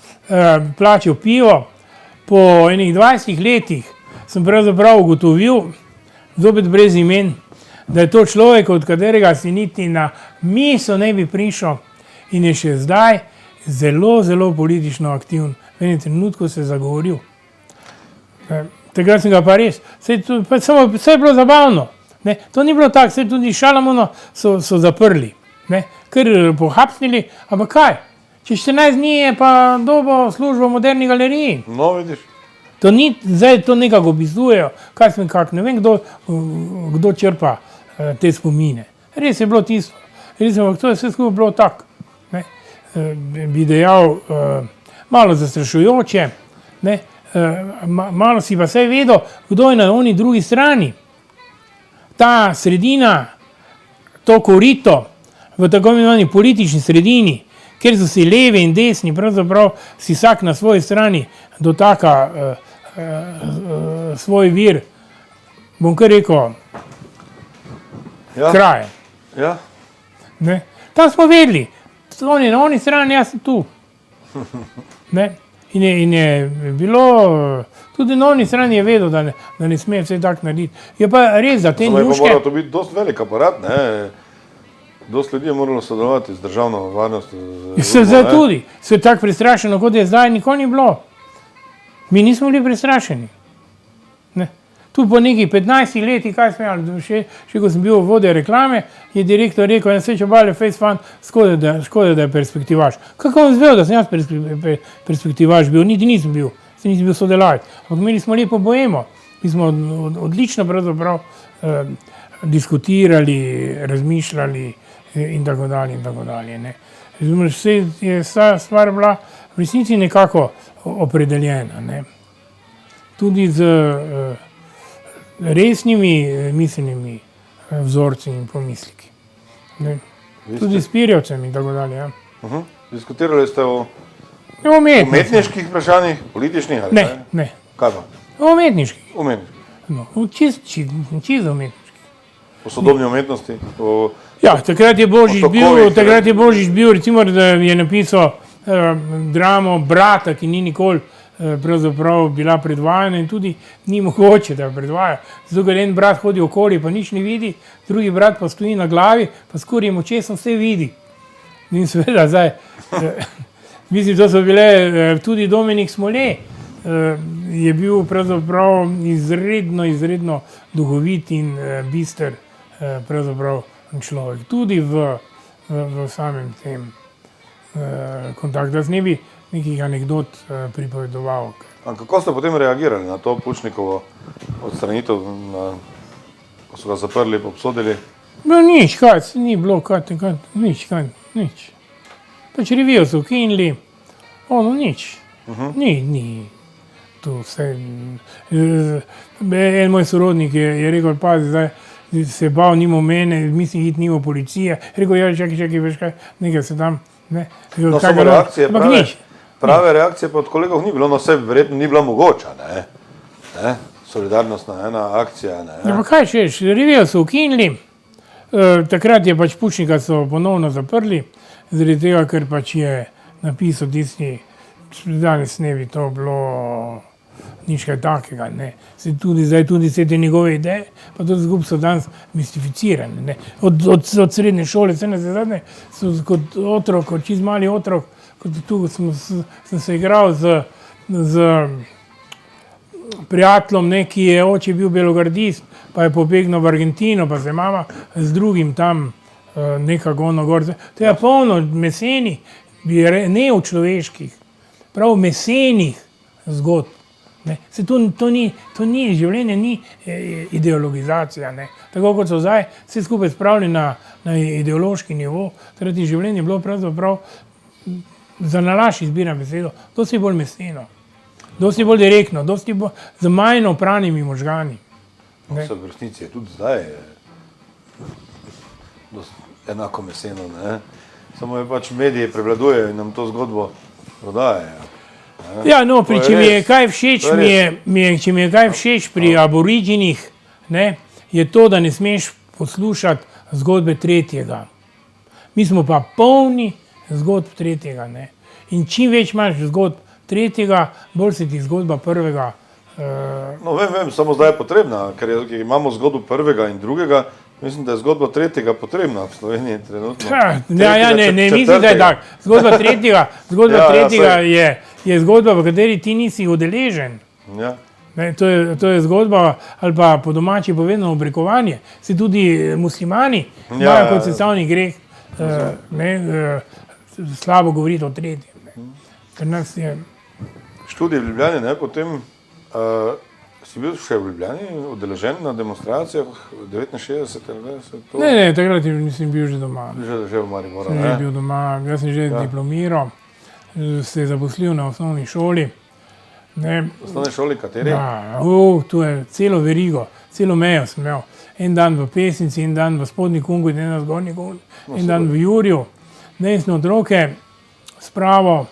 plačal pivo. Po enih 20 letih sem pravzaprav ugotovil, zopet brez imen, da je to človek, od katerega si niti na misel ne bi prišel in je še zdaj zelo, zelo politično aktiven. V enem trenutku se je zagovoril. Takrat sem ga pa res, vse je bilo zabavno. Ne? To ni bilo tako, vse tudi Šalamuno so zaprli, ne? Ker pohapsnili, ampak kaj? Čez 14 dni je pa dobo službo v Moderni galeriji. No, vidiš. To ni, zdaj to nekako opisujejo, kaj sem kak, ne vem, kdo črpa te spomine. Res je bilo tisto, res je, to je vse skupaj bilo tako, ne? Bi dejal, malo zastrašujoče, ne? Malo si pa vse vedel, kdo je na oni drugi strani. Ta sredina, to korito v tako imenovani politični sredini, kjer so si levi in desni, pravzaprav si vsak na svoji strani dotaka svoj vir, bom kar rekel, Ja. kraje. Ja. Ne? Tam smo vedeli, on je na oni strani, jaz sem tu. Ne? In je bilo, tudi na oni strani je vedel, da ne sme vse tako narediti. Je pa res, da te Zdaj pa njuške... mora to biti dosti velik aparat, ne? Dosti ljudi je moralo sodelovati z državno varnostjo. Se zdaj tudi, se je tako prestrašeno, kot je zdaj, nikoli ni bilo. Mi nismo bili prestrašeni. Ne. Tu po nekih 15 letih, kaj smo imeli, še ko sem bil v vodje reklame, je direktor rekel, da se če bale face fan, škoda, da je perspektivaš. Kako on zvel, da sem jaz perspektivaš bil? Niti nisem bil, se nisem bil sodelavec. Ampak imeli smo lepo bojemo, mi smo odlično pravzaprav diskutirali, razmišljali in tako dalje in tako dalje. Ne. Vse je stvar bila v resnici nekako opredeljena. Ne. Tudi z resnimi miselnimi vzorci in pomisliki. Ne. Tudi s Pirjevcem in tako dalje. Ja. Diskutirali ste o Umetniških vprašanjih, političnih ali Ne, kaj? ne. Kaj pa? Umetniških. Umetniških. No, čisto umetniških. O sodobni umetnosti, o Ja, takrat je Božič tokovih, bil, recimo, da je napisal dramo Brata, ki ni nikoli pravzaprav bila predvajana in tudi ni mogoče, da jo predvaja. Zato, ker en brat hodi okoli, pa nič ne vidi, drugi brat pa stoji na glavi, pa s kurjim očesom vse vidi. In seveda zdaj, mislim, to so bile tudi Dominik Smole, je bil pravzaprav izredno duhovit in bister pravzaprav človek. Tudi v samem tem kontaktu. Jaz ne bi nekih anekdot pripovedoval. A kako ste potem reagirali na to Pučnikovo odstranitev, ko so ga zaprli, obsodili? No nič, kaj, ni bilo, nič. Pač revijo so ukinili, nič. Ni tu vse. En moj sorodnik je rekel, pazi, zdaj se bal nimo mene, mislim, iti nimo policije. Rekel, ja, čakaj, veš kaj, nekaj se tam, ne. No, samo reakcije, prave reakcije pa od kolegov ni bilo, no vse verjetno ni bila mogoča, ne. Solidarnostna ena akcija, ne. Ja, pa kaj češ, revijo so ukinili, Takrat je pač Pučnika so ponovno zaprli, zaradi tega, ker pač je napisal tisti, danes ne bi to bilo nič kaj takega. Ne. Zdaj tudi vse te njegove ideje, pa to zgub so danes mistificirane. Ne. Od srednje šole, vse na zadnje, so kot otrok, kot čist mali otrok, kot tu sem se igral z prijateljem, ne, ki je oče bil belogardist, pa je pobegnil v Argentino, pa se mama z drugim tam nekako ono gor. To je polno mesenih, ne v človeških, prav mesenih zgodb. Ne. To ni življenje, ni ideologizacija. Ne. Tako kot so zdaj vse skupaj spravili na ideološki nivo, takrat je življenje bilo pravzaprav, za nalašč izbiram besedo, dosti bolj meseno, dosti bolj direktno, dosti bolj z manj opranimi možgani. Vse v resnici je tudi zdaj enako meseno. Ne? Samo je pač mediji prevladujejo in nam to zgodbo prodajajo. Ja, no, če mi je kaj všeč, če mi je kaj všeč pri aboriginih, ne, je to, da ne smeš poslušati zgodbe tretjega. Mi smo pa polni zgodb tretjega. Ne. In čim več imaš zgodb tretjega, bolj se ti zgodba prvega. No, vem, samo zdaj je potrebna, ker imamo zgodbo prvega in drugega. Mislim, da je zgodba tretjega potrebna v Sloveniji trenutno. Ne, mislim, da je tako. Zgodba tretjega je zgodba, v kateri ti nisi udeležen. Ja. Ne, to je zgodba, ali pa po domači povedano oblikovanje. Se tudi muslimani imajo kot sestavni greh, slabo govoriti o tretjem. Ker nas je... Študij v Ljubljani, ne, potem si bil še v Ljubljani udeležen na demonstracijah 69. Ne, takrat nisem bil že doma. Že v Mariboru, ne? Ne bil doma, jaz sem že diplomiral, se zaposlil na osnovni šoli. V osnovni šoli kateri? Ja, tu je celo verigo, celo mejo sem imel. En dan v Pesnici, en dan v Spodnji Kungu, en dan v Zgornji Kungu, en dan v Jurju. Zdaj smo otroke spravo,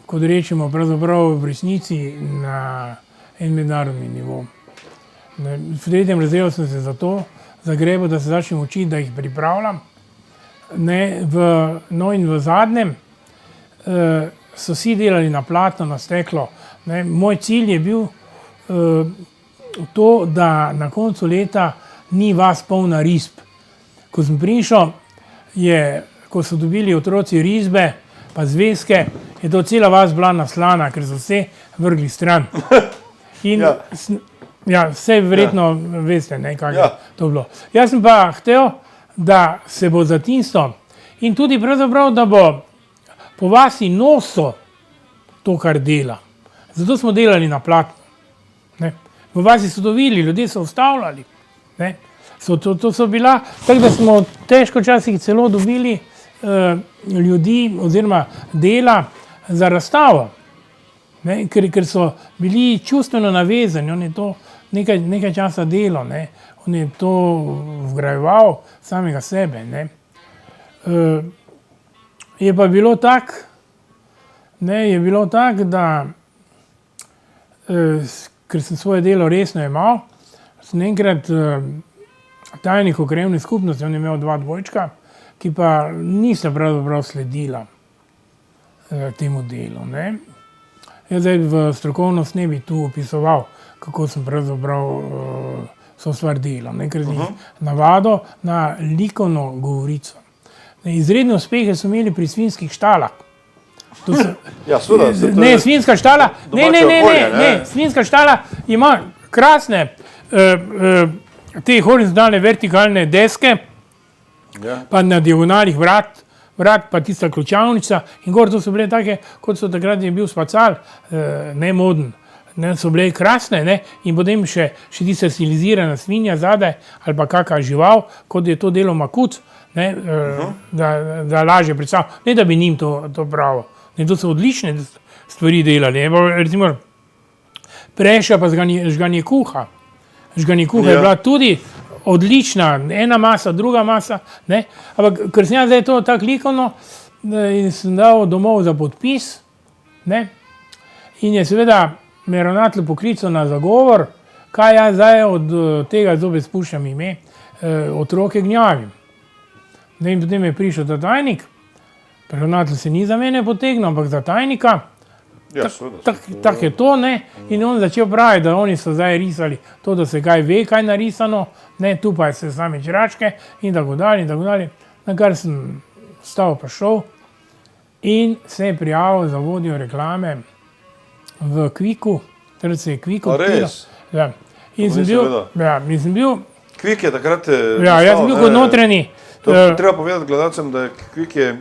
kot rečemo, pravzaprav v resnici na en mednarodni nivo. V tretjem razredu sem se za to zagrebil, da se začnem učiti, da jih pripravljam. No in v zadnjem so vsi delali na platno, na steklo. Moj cilj je bil to, da na koncu leta ni vas polna risb. Ko sem prišel, ko so dobili otroci risbe pa zvezke, je to cela vas bila naslana, ker so vse vrgli stran. In vse verjetno veste, kako je to bilo. Jaz sem pa hotel, da se bo za tisto in tudi pravzaprav, da bo po vasi nosil to, kar dela. Zato smo delali na platnu. V vasi so to videli, ljudje so ustavljali. To so bila, tako da smo težko včasih celo dobili ljudi oziroma dela za razstavo. Ker so bili čustveno navezani, on je to nekaj časa delal, on je to vgrajeval samega sebe. Je pa bilo tako, da ker sem svoje delo resno jemal, sem enkrat tajnik v krajevni skupnosti, on je imel 2 dvojčka, ki pa nista pravzaprav sledila temu delu. Jaz zdaj v strokovnost ne bi tu opisoval, kako sem pravzaprav so stvar delal, ker sem jih navadil na likovno govorico. Izredne uspehe so imeli pri svinjskih štalah. Svinjska štala, svinjska štala ima krasne te horizontalne, vertikalne deske, pa na diagonalih vrat, pa tista ključavnica in gor to so bile take, kot so takrat je bil spacal, ne moden. So bile krasne, in potem še tista stilizirana svinja zadaj ali pa kakšna žival, kot je to delo Makuc, da lažje predstavljam. Ne, da bi njim to pravo. To so odlične stvari delali. Recimo Prešja pa žganje kuha. Žganje kuha je bila tudi odlična, ena masa, druga masa. Ampak ker sem jaz zdaj to tako likovno in sem dal domov za podpis, in je seveda me ravnatelj poklical na zagovor, kaj jaz zdaj od tega zopet spuščam ime, otroke gnjavim. In potem je prišel ta tajnik, ravnatelj se ni za mene potegnil, ampak za tajnika. Ja, seveda. Tako je to, ne? In on začel praviti, da oni so zdaj risali to, da se kaj ve, kaj je narisano, ne, tu pa se same čračke in tako dalje in tako dalje. Na kar sem vstal pa šel in se je prijavil za vodjo reklame v Kviku, torej se je Kvik odpiral. res? Ja. In To sem nisem bil, vedel. ja, in sem bil, Kvik je takrat... ja, jaz sem bil kot notranji. Treba povedati gledalcem, da je Kvik je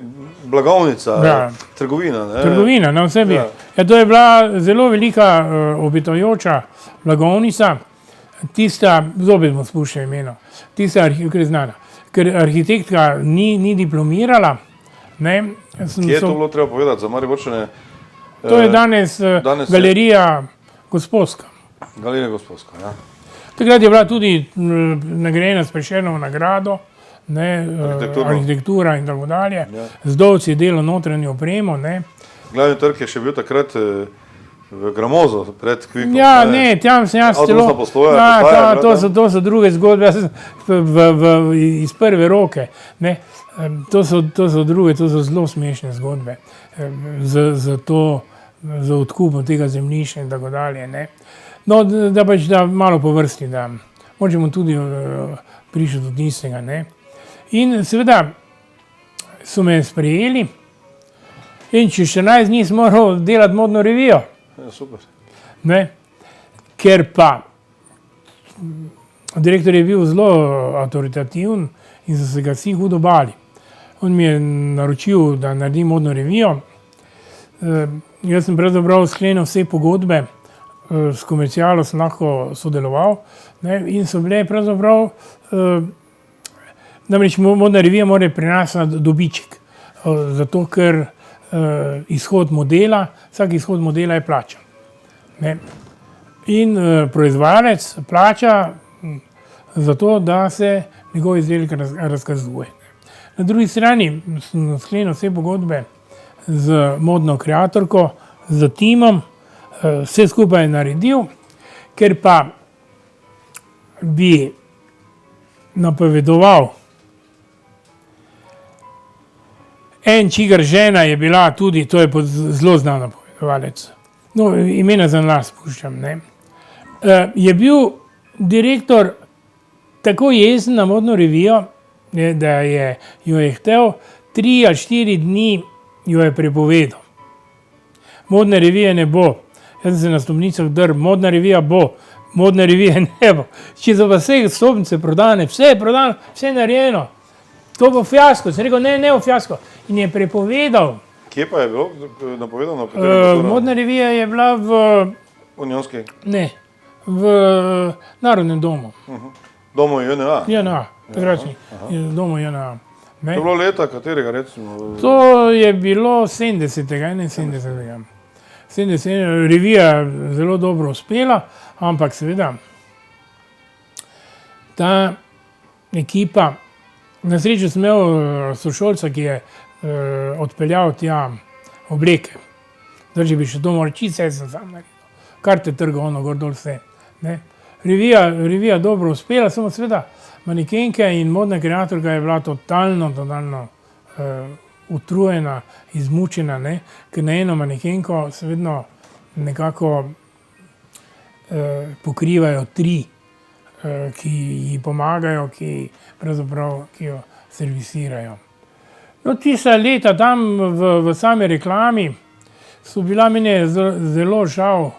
blagovnica, Ja. trgovina. Ne? Trgovina na vsebi. Ja. Ja, to je bila zelo velika obetajoča blagovnica, tista, zopet bomo spuščali imeno, tista, ki je znana, ker arhitektka ni diplomirala. Ne, Kje je to bilo treba povedati za Mariborčane? to je danes, danes je- galerija Gosposka. Galerija Gosposka, ja. Takrat je bila tudi nagrajena s Prešernovo nagrado, ne, Arhitekturno. arhitektura in tako dalje. Ja. Zdovci je delal notranjo opremo. Ne. Glavni trg je še bil takrat v Gramozu, pred Kvikom. Ja, ne, tam sem jaz Avtobusna celo. postaja, Ja, postaja je bila to tam. so druge zgodbe, jaz sem iz prve roke. Ne. To so druge, to so zelo smešne zgodbe. Z odkupom tega zemljišča in tako dalje. Ne. No, da pač da malo po vrsti, da možemo tudi prišli do tistega. Ne. In seveda so me sprejeli in čez 14 dni sem moral delati modno revijo. Ja, super. Ne? Ker pa direktor je bil zelo avtoritativen in so se ga vsi hudo bali. On mi je naročil, da naredim modno revijo. Jaz sem pravzaprav sklenil vse pogodbe, s komercialo sem lahko sodeloval, ne? In so bile pravzaprav, namreč modna revija mora prinašati dobiček, zato ker izhod modela, vsak izhod modela je plačan. Ne. In proizvajalec plača za to, da se njegov izdelek razkazuje. Na drugi strani sem sklenil vse pogodbe z modno kreatorko, z timom, vse skupaj naredil, ker pa bi napovedoval en, čigar žena je bila tudi, to je zelo znan napovedovalec, no, imena za nas spuščam, ne. Je bil direktor tako jezen na modno revijo, da jo je hotel 3 ali 4 dni jo je prepovedal. Modne revije ne bo. Jaz sem se na stopnicah drl, modna revija bo, modne revije ne bo. Če so pa vse stopnice prodane, vse je prodano, vse je narejeno. To bo fiasko. Sem rekel, ne bo fiasko. In je prepovedal. Kje pa je bilo napovedano? Modna revija je bila Unionski. v Narodnem domu. Domu JNA. JNA, takračni domu JNA. To je bilo leta katerega, recimo? To je bilo 71. Revija zelo dobro uspela, ampak seveda ta ekipa, na srečo sem imel sošolca, ki je odpeljal tja obleke. Če bi še to moral čisto, jaz sem sam naredil. Karte trgal, ono gor dol vse. Ne. Revija dobro uspela, samo seveda manekenke in modna kreatorka je bila totalno utrujena, izmučena, ne, ker na eno manekenko se vedno nekako pokrivajo 3, ki ji pomagajo, ki jo servisirajo. No, tista leta tam v sami reklami so bila meni zelo žal,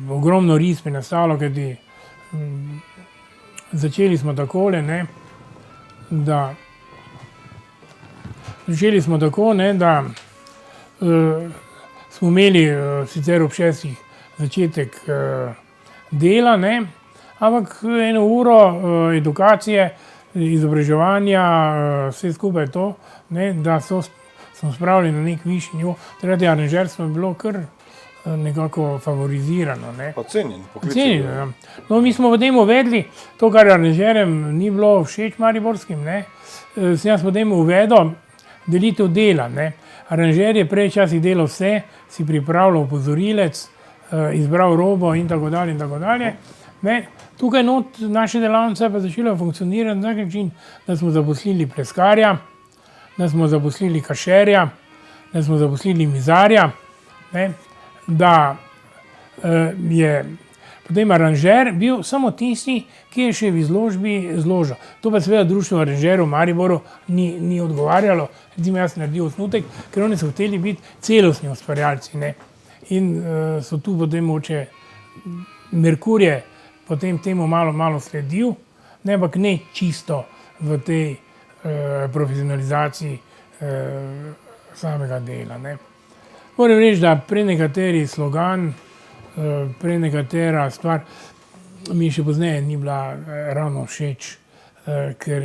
ogromno risb je nastalo, kajti začeli smo takole, ne, da smo imeli sicer ob 6 začetek dela, ne, ampak 1 uro edukacije, izobraževanja, vse skupaj to, ne, da smo spravili na nek višji nivo, takrat je aranžerstvo bilo kar nekako favorizirano. Ne. Pa cenjen poklic. Cenjeno, ja. No, mi smo potem uvedli to, kar aranžerjem ni bilo všeč mariborskim, ne, sem jaz potem uvedel delitev dela, ne. Aranžer je prej včasih delal vse, si pripravljal opozorilec, izbral robo in tako dalje in tako dalje. Ne? Tukaj not naše delavnice pa začela funkcionirati na tak način, da smo zaposlili pleskarja, da smo zaposlili kašerja, da smo zaposlili mizarja, ne? Da je potem aranžer bil samo tisti, ki je še v izložbi zložil. To pa seveda društvo aranžerov v Mariboru ni odgovarjalo. Recimo jaz sem naredil osnutek, ker oni so hoteli biti celostni ustvarjalci, ne. In so tu potem mogoče Merkur je potem temu malo sledil, ne, ampak ne čisto v tej profesionalizaciji samega dela, ne. Moram reči, da prenekateri slogan, prenekatera stvar mi še pozneje ni bila ravno všeč, ker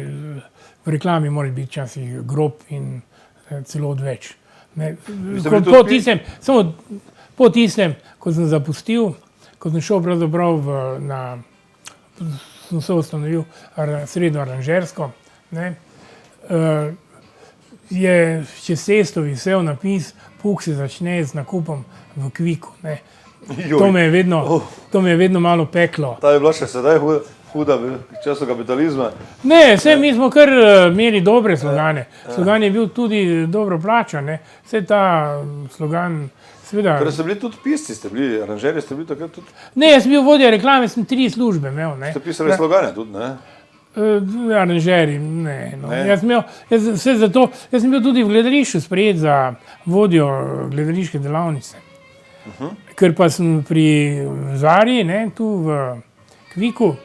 v reklami mora biti včasih grob in celo odveč. Ne. Po tistem, ko sem zapustil, ko sem šel pravzaprav sem se ustanovil srednjo aranžersko, ne, je čez cesto visel napis Puk se začne z nakupom v Kviku, ne. To me je vedno malo peklo. Ta je bila še sedaj huda v času kapitalizma. Ne, mi smo kar imeli dobre slogane. Slogan je bil tudi dobro plačan, ne. Vse ta slogan, seveda. Torej ste bili tudi pisci, ste bili aranžerji, ste bili takrat tudi? Ne, jaz sem bil vodja reklame, sem 3 službe imel, ne. Ste pisali slogane tudi, ne? Aranžerji, ne, no. Jaz sem bil tudi v gledališču sprejet za vodjo gledališke delavnice. Ker pa sem pri Zarji, ne, tu v Kviku,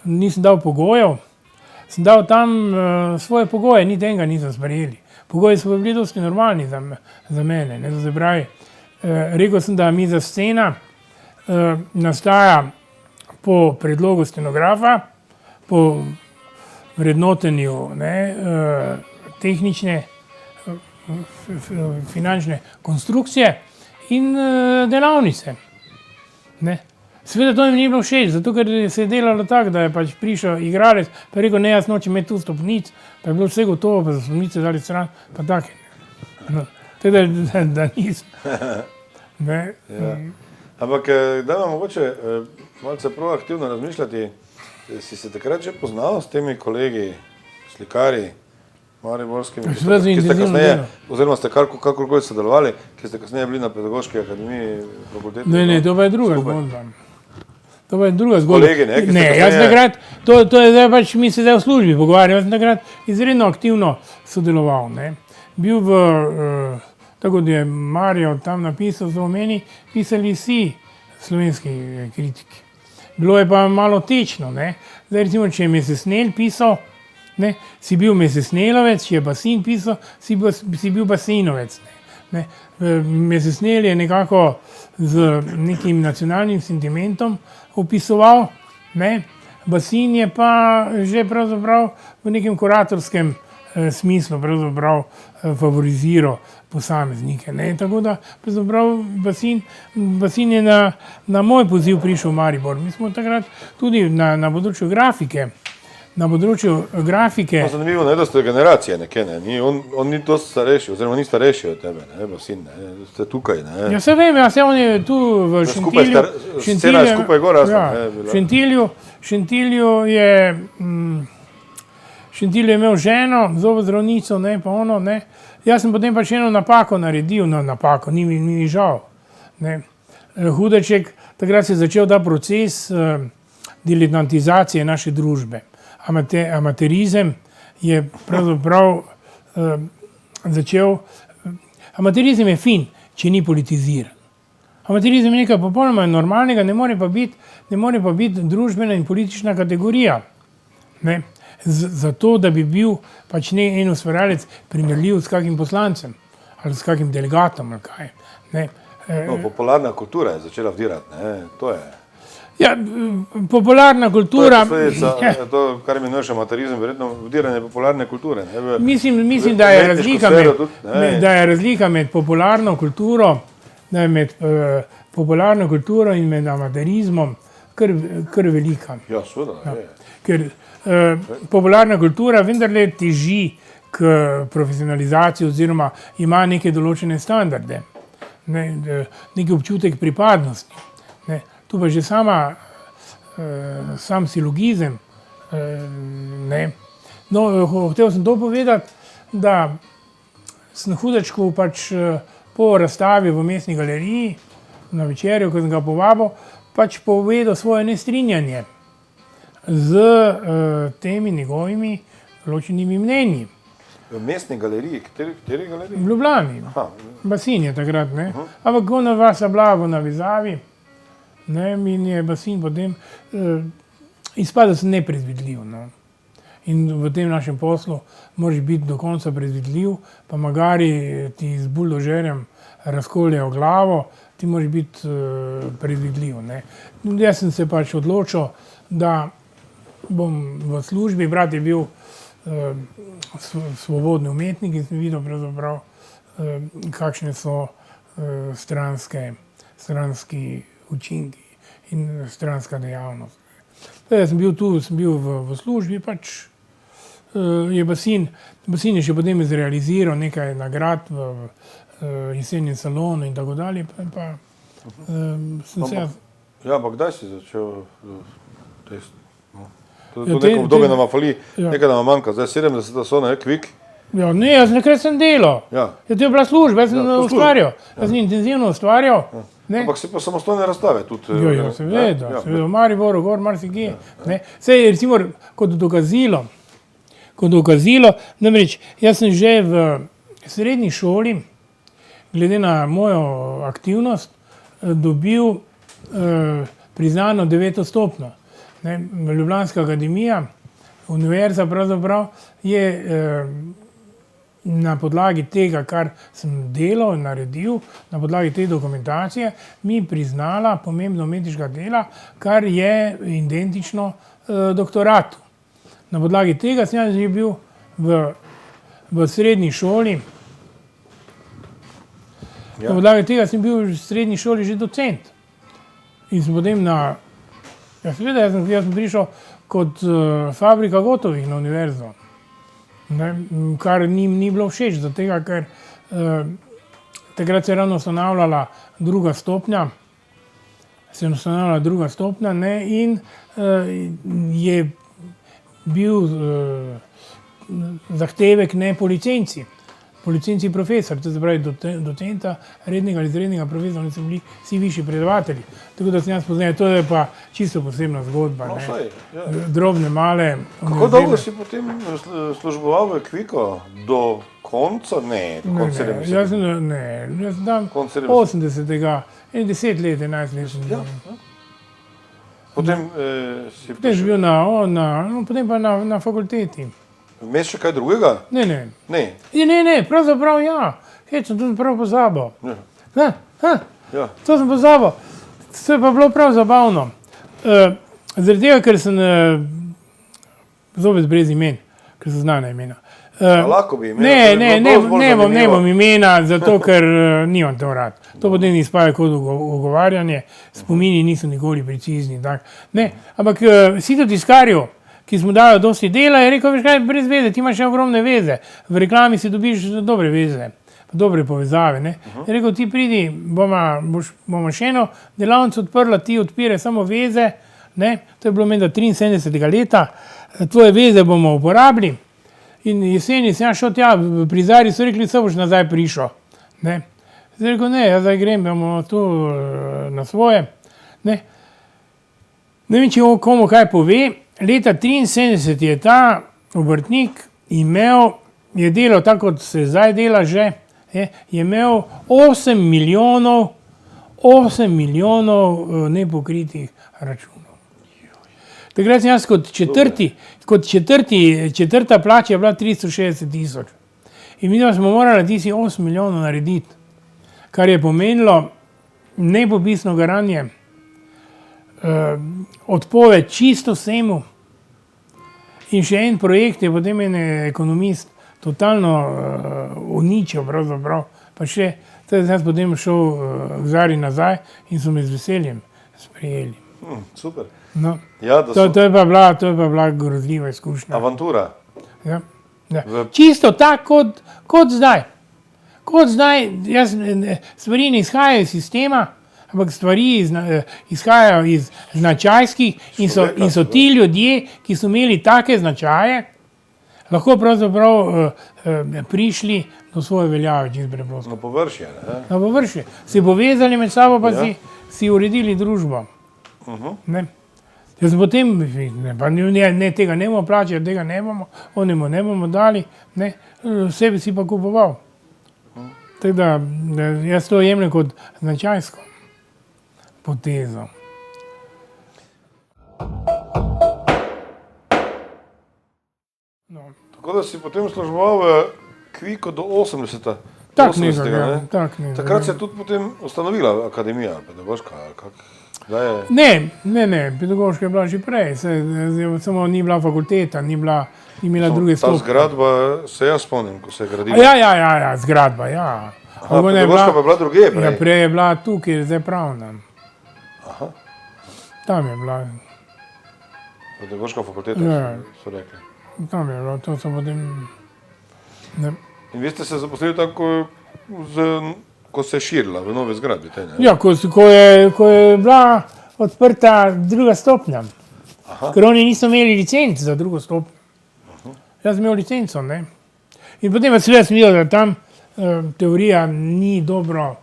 nisem dal pogojev, sem dal tam svoje pogoje, niti enega nisem sprejeli. Pogoji so bili dosti normalni za mene, ne, to se pravi, rekel sem, da miza scena nastaja po predlogu scenografa, po vrednotenju, ne, tehnične, finančne konstrukcije in delavnice. Ne. Seveda to mi ni bilo všeč, zato ker se je delalo tako, da je pač prišel igralec, pa je rekel, ne, jaz nočem imeti tu stopnic, pa je bilo vse gotovo, pa so stopnice dali stran, pa take. No. Teda, da nisem. Ne. Ja. Ampak dajmo mogoče malce proaktivno razmišljati, si se takrat že poznal s temi kolegi, slikarji, mariborskimi, ki ste kasneje, oziroma ste kakorkoli sodelovali, ki ste kasneje bili na Pedagoški akademiji fakultete? Ne, to pa je druga zgodba. To pa je druga zgodba. Kolegi, ne? Ne, jaz takrat, to je zdaj pač, mi se zdaj v službi pogovarjamo, jaz sem takrat izredno aktivno sodeloval, ne. Bil tako da je Marjo tam napisal, so o meni pisali vsi slovenski kritiki. Bilo je pa malo tečno, ne. Zdaj recimo, če je Mesesnel pisal, ne, si bil Mesesnelovec, če je Basin pisal, si bil Basinovec. Ne. Mesesnel je nekako z nekim nacionalnim sentimentom opisoval, ne. Basin je pa že pravzaprav v nekem kuratorskem smislu pravzaprav favoriziral posameznike, ne. Tako da pravzaprav Basin je na moj poziv prišel v Maribor. Mi smo takrat tudi na področju grafike. Zanimivo, ne, da ste generacije nekje, ne. On ni dosti starejši, oziroma ni starejši od tebe, ne, Basin, ne. Ste tukaj, ne. Ja, se vem, on je tu v Šentilju. Scena je skupaj gor rasla, ne. Šentilju je imel ženo, zobozdravnico, ne, pa ono, ne. Jaz sem potem pač eno napako naredil, ni mi žal, ne. Hudeček, takrat se je začel ta proces diletantizacije naše družbe. Amaterizem je pravzaprav začel, amaterizem je fin, če ni politiziran. Amaterizem je nekaj popolnoma normalnega, ne more pa biti družbena in politična kategorija. Ne. Zato, da bi bil pač en ustvarjalec primerljiv s kakim poslancem ali s kakim delegatom ali kaj. Ne. No, popularna kultura je začela vdirati, ne, to je. Ja, popularna kultura. To je posledica, to, kar imenuješ amaterizem, verjetno vdiranje popularne kulture. Ne, mislim, da je razlika med popularno kulturo, in med amaterizmom kar velika. Ja, seveda. Ker popularna kultura vendarle teži k profesionalizaciji oziroma ima neke določene standarde, neki občutek pripadnosti. Ne. Tu pa že sama sam silogizem. Ne. No, hotel sem to povedati, da sem Hudečku pač po razstavi v Mestni galeriji na večerjo, ko sem ga povabil, pač povedal svoje nestrinjanje z temi njegovimi določenimi mnenji. V Mestni galeriji, kateri galeriji? V Ljubljani, Basin je takrat, ne. Ampak ona vas je bila v navezavi, ne, in je Basin potem izpadel sem nepredvidljiv, no. In v tem našem poslu moraš biti do konca predvidljiv, pa magari ti z buldožerjem razkoljejo glavo, ti moraš biti predvidljiv, ne. Jaz sem se pač odločil, da bom v službi, brat je bil svobodni umetnik in sem videl pravzaprav, kakšne so stranski učinki in stranska dejavnost. Jaz sem bil tu, sem bil v službi, pač je Basin je še potem izrealiziral nekaj nagrad v jesenjem salonu in tako dalje, pa sem se... Ja, ampak kdaj si začel to neko obdobje nama fali, nekaj nama manjka, zdaj 70 so, ne, kvik. Ja, ne, jaz nekaj sem delal. Ja. To je bila služba, jaz sem ustvarjal. Jaz sem intenzivno ustvarjal. Ampak si pa samostojne razstave tudi. Ja, seveda, v Mariboru, gor, marsikje. Sej, recimo, kot dokazilo, namreč, jaz sem že v srednji šoli, glede na mojo aktivnost, dobil priznano 9. stopnjo. Ljubljanska akademija, univerza pravzaprav, je na podlagi tega, kar sem delal in naredil, na podlagi te dokumentacije, mi priznala pomembno umetniška dela, kar je identično doktoratu. Na podlagi tega sem jaz že bil v srednji šoli, na podlagi tega sem bil v srednji šoli že docent. In sem potem seveda, jaz sem prišel kot fabrika gotovih na univerzo. Kar njim ni bilo všeč, zato ker takrat se je ravno ustanavljala druga stopnja, in je bil zahtevek ne po licenci. Po licenci profesor, to se pravi docenta, rednega ali izrednega profesora, so bili vsi višji predavatelji. Tako da sem jaz poznal, to je pa čisto posebna zgodba. No, saj, ja. Drobne, male. Kako dolgo si potem služboval v Kviku? Do konca? Ne, do konca 70. Jaz sem tam 80-ega, 10 let, 11 let. Ja. Potem si potem bil potem pa na fakulteti. Vmes še kaj drugega? Ne, pravzaprav ja. Hej, sem to prav pozabil. Ja. To sem pozabil. To je pa bilo prav zabavno. Zaradi tega, ker sem zopet brez imen, ker so znana imena. Lahko bi imena. Ne bom imena, zato ker nimam to rad. To potem izpaja kot ogovarjanje, spomini niso nikoli precizni. Ne, ampak Sito tiskarju, ki smo dali dosti dela, je rekel, veš kaj, brez veze, ti imaš še ogromne veze. V reklami si dobiš dobre veze, dobre povezave. Ne? Je rekel, ti pridi, bomo še eno delavnico odprla, ti odpire samo veze. Ne? To je bilo menda 73. leta, tvoje veze bomo uporabili. In jeseni sem šel tja, prizari so rekli, se boš nazaj prišel. Ne? Zdaj rekel, ne, jaz zdaj grem, bomo tu na svoje. Ne vem, če komu kaj pove. Leta 73 je ta obrtnik je delal tako, kot se zdaj dela že, je imel 8 milijonov nepokritih računov. Takrat sem jaz četrta plača je bila 360 000. In mi smo morali tisti 8 milijonov narediti, kar je pomenilo nepopisno garanje, odpoved čisto vsemu. In še en projekt je potem en ekonomist totalno uničil pravzaprav. Pa še, sem jaz potem šel k Zari nazaj in so me z veseljem sprejeli. Super. No, to je pa bila grozljiva izkušnja. Avantura. Ja. Čisto tako kot zdaj. Kot zdaj, stvari ne izhajajo iz sistema, ampak stvari izhajajo iz značajskih in so ti ljudje, ki so imeli take značaje, lahko pravzaprav prišli do svoje veljave čisto preprosto. Na površje, ne? Na površje. Si povezali med sabo, pa si uredili družbo. Ne. Jaz potem, tega ne bomo plačali, tega ne bomo, onemu ne bomo dali, ne, sebi si pa kupoval. Tako da jaz to jemljem kot značajsko potezo. Tako da si potem služboval v Kviku do 80. Tak nekaj. Takrat se je tudi potem ustanovila akademija pedagoška, ali kak? Ne, pedagoška je bila že prej, samo ni bila fakulteta, ni imela druge stopnje. Ta zgradba, se jaz spomnim, ko se je gradila. Ja, zgradba, ja. Pedagoška pa je bila drugje prej? Ja, prej je bila tu, kjer je zdaj pravna. Tam je bila. Pedagoška fakulteta, so rekli. Tam je bilo, to so potem... In vi ste se zaposlili tako, ko se je širila v nove zgradbi? Ja, ko je bila odprta druga stopnja. Ker oni niso imeli licenc za drugo stopnjo. Jaz sem imel licenco, ne. In potem pa seveda sem videl, da tam teorija ni dobro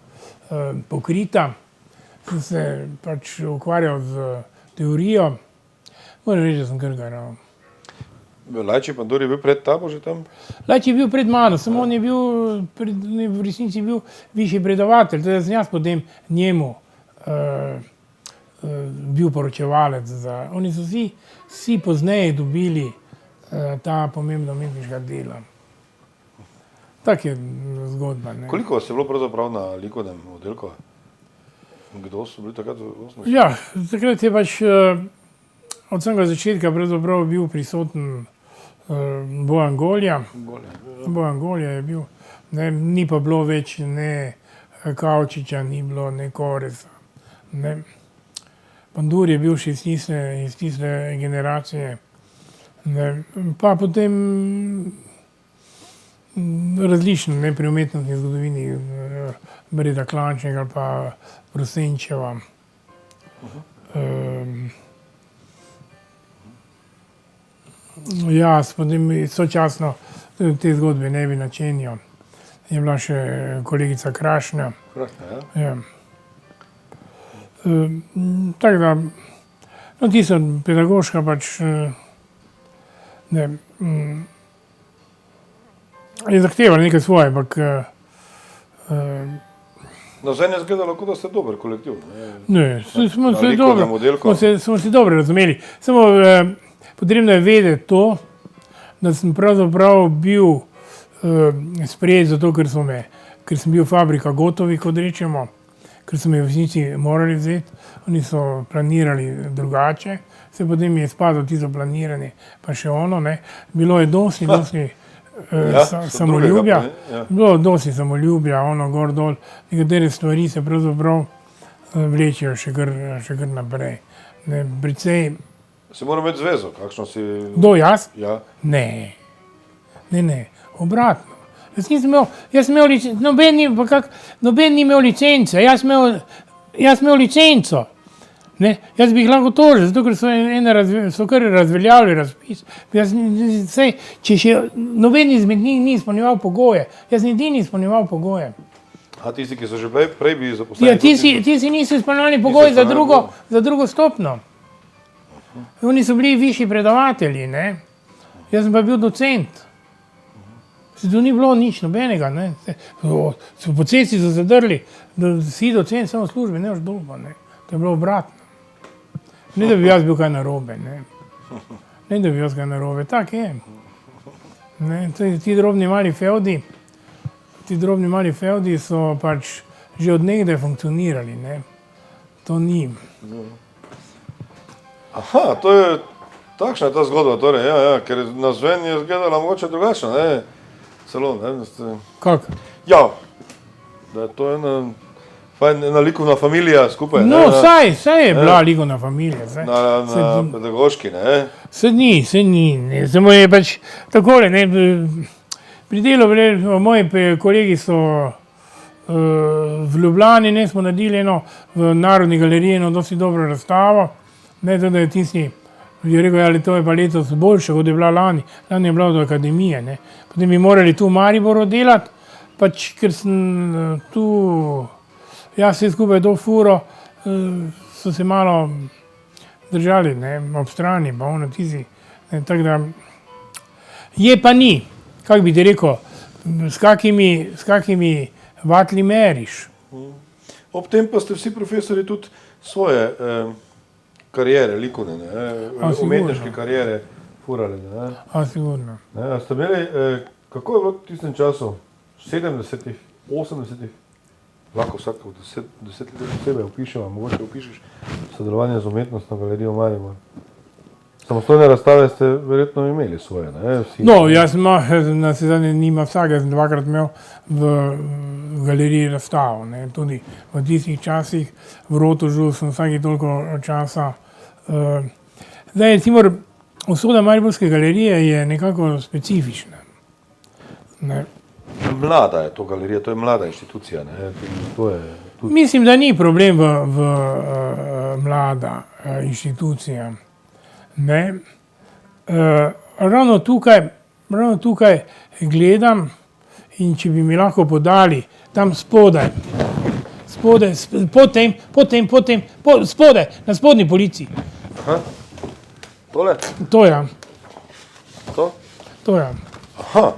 pokrita. Sem se pač ukvarjal z teorijo. Moram reči, da sem kar garal. Lajči Pandur je bil pred tabo že tam? Lajči je bil pred mano, samo on je bil, v resnici bil višji predavatelj, teda sem jaz potem njemu bil poročevalec. Oni so vsi pozneje dobili ta pomembna umetniška dela. Tak je zgodba. Ne. Koliko vas je bilo pravzaprav na likovnem oddelku? Kdo so bili takrat v osnovi? Ja, takrat je pač od samega začetka pravzaprav bil prisoten Bojan Golja. Bojan Golja je bil. Ne, ni pa bilo več ne Kavčiča, ni bilo ne Koreza. Ne. Pandur je bil še iz tiste generacije. Ne. Pa potem različno, ne, pri umetnostni zgodovini, Breda Klanček ali pa Prosenčeva. Ja, potem sočasno te zgodbe ne bi načenjal. Je bila še kolegica Krašnja. Ja. Tako da, no, tisto pedagoška pač ne, je zahtevala nekaj svoje, ampak No, zdaj je zgledalo, kot da ste dober kolektiv. Ne, smo se dobro razumeli. Samo potrebno je vedeti to, da sem pravzaprav bil sprejet zato, ker sem bil fabrika gotovih, kot rečemo, ker so me v resnici morali vzeti. Oni so planirali drugače, se potem je izpadlo tisto planiranje, pa še ono, ne. Bilo je dosti samoljubja. Bilo dosti samoljubja, ono gor dol. Nekatere stvari se pravzaprav vlečejo še kar naprej. Ne, precej... Si moral imeti zvezo, kakšno si... Kdo, jaz? Ja. Ne, obratno. Jaz sem imel licenco, noben ni imel licence, jaz sem imel licenco. Ne, jaz bi jih lahko tožil, zato ker so kar razveljavili razpis. Če še noben izmed njih ni izpolnjeval pogoje, jaz edini izpolnjeval pogoje. A tisti, ki so že prej bili zaposleni? Ja, tisti niso izpolnjevali pogoje za drugo stopnjo. Oni so bili višji predavatelji, ne. Jaz sem pa bil docent. To ni bilo nič nobenega, ne. Po cesti so zadrli, da si docent samo v službi, ne boš dolgo, ne. To je bilo obratno. Ne, da bi jaz bil kaj narobe, ne. Tak je. Ne, ti drobni mali fevdi so pač že od nekdaj funkcionirali, ne. To ni. Aha, takšna je ta zgodba, torej, ja, ker navzven je izgledala mogoče drugačno, ne. Celo, ne, da ste... Kak? Ja, da je to ena likovna familija skupaj, ne. No, saj je bila likovna familija. Na pedagoški, ne. Se ni, ne. Samo je pač takole, ne. Pri delu, moji kolegi so v Ljubljani ne, smo naredili eno v Narodni galeriji eno dosti dobro razstavo. Ne, to, da je tisti, je rekel, ali to je pa letos boljše, kot je bila lani. Lani je bila od akademije. Ne. Potem bi morali tu v Mariboru delati, pač ker sem tu, jaz vse skupaj do furo, so se malo držali, ne, ob strani, pa ono tizi. Tako da, je pa ni, kako bi ti rekel, s kakimi vatli meriš. Ob tem pa ste vsi profesori tudi svoje karijere, likovne, umetniške karijere furali. Sigurno. A ste imeli, kako je bilo v tistem času, v 70-ih, 80-ih, lahko vsako 10 let posebej opišemo, mogoče opišeš sodelovanje z umetnostno galerijo Maribor. Samostojne razstave ste verjetno imeli svoje, ne? Vsi. No, jaz na sezanje nima vsega, jaz sem dvakrat imel v galeriji razstav, ne? Tudi v tistih časih v Rotožu sem vsaki toliko časa. Zdaj, recimo, usoda Mariborske galerije je nekako specifična. Ne? Mlada je to galerija, to je mlada inštitucija, ne? To je tudi... Mislim, da ni problem v mlada inštitucija. Ne? Ravno tukaj gledam in če bi mi lahko podali tam spodaj, spodaj, na spodnji polici. Aha, tole? To je. To? To je. Aha,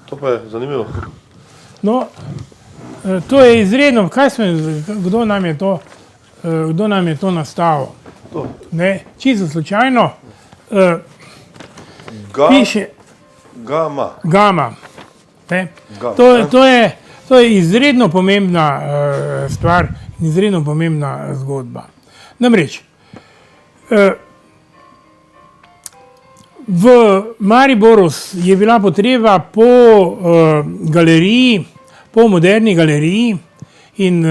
to pa je zanimivo. No, to je izredno, kdo nam je to nastavil? Ne, čisto slučajno. Piše Gama. Ne? To je izredno pomembna stvar in izredno pomembna zgodba. Namreč, v Mariboru je bila potreba po galeriji, po moderni galeriji in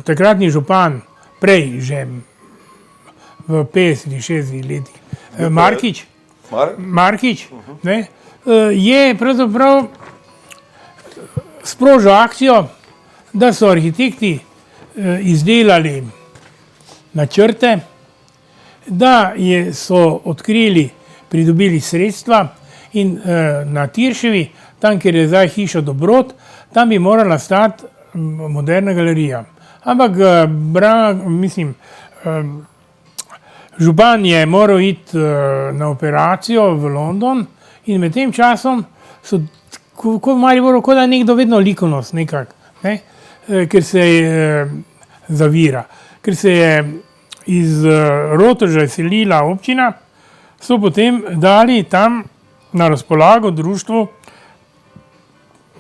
takratni župan, prej že v 50-60 letih, Markič, ne, je pravzaprav sprožil akcijo, da so arhitekti izdelali načrte, da so odkrili, pridobili sredstva in na Tirševi, tam, kjer je zdaj hiša Dobrod, tam bi morala stati moderna galerija. Ampak, župan je moral iti na operacijo v London in med tem časom so, kot v Mariboru, kot da nekdo vedno likovnost nekako, ne? Ker se zavira. Ker se je iz Rotoža selila občina, so potem dali tam na razpolago društvu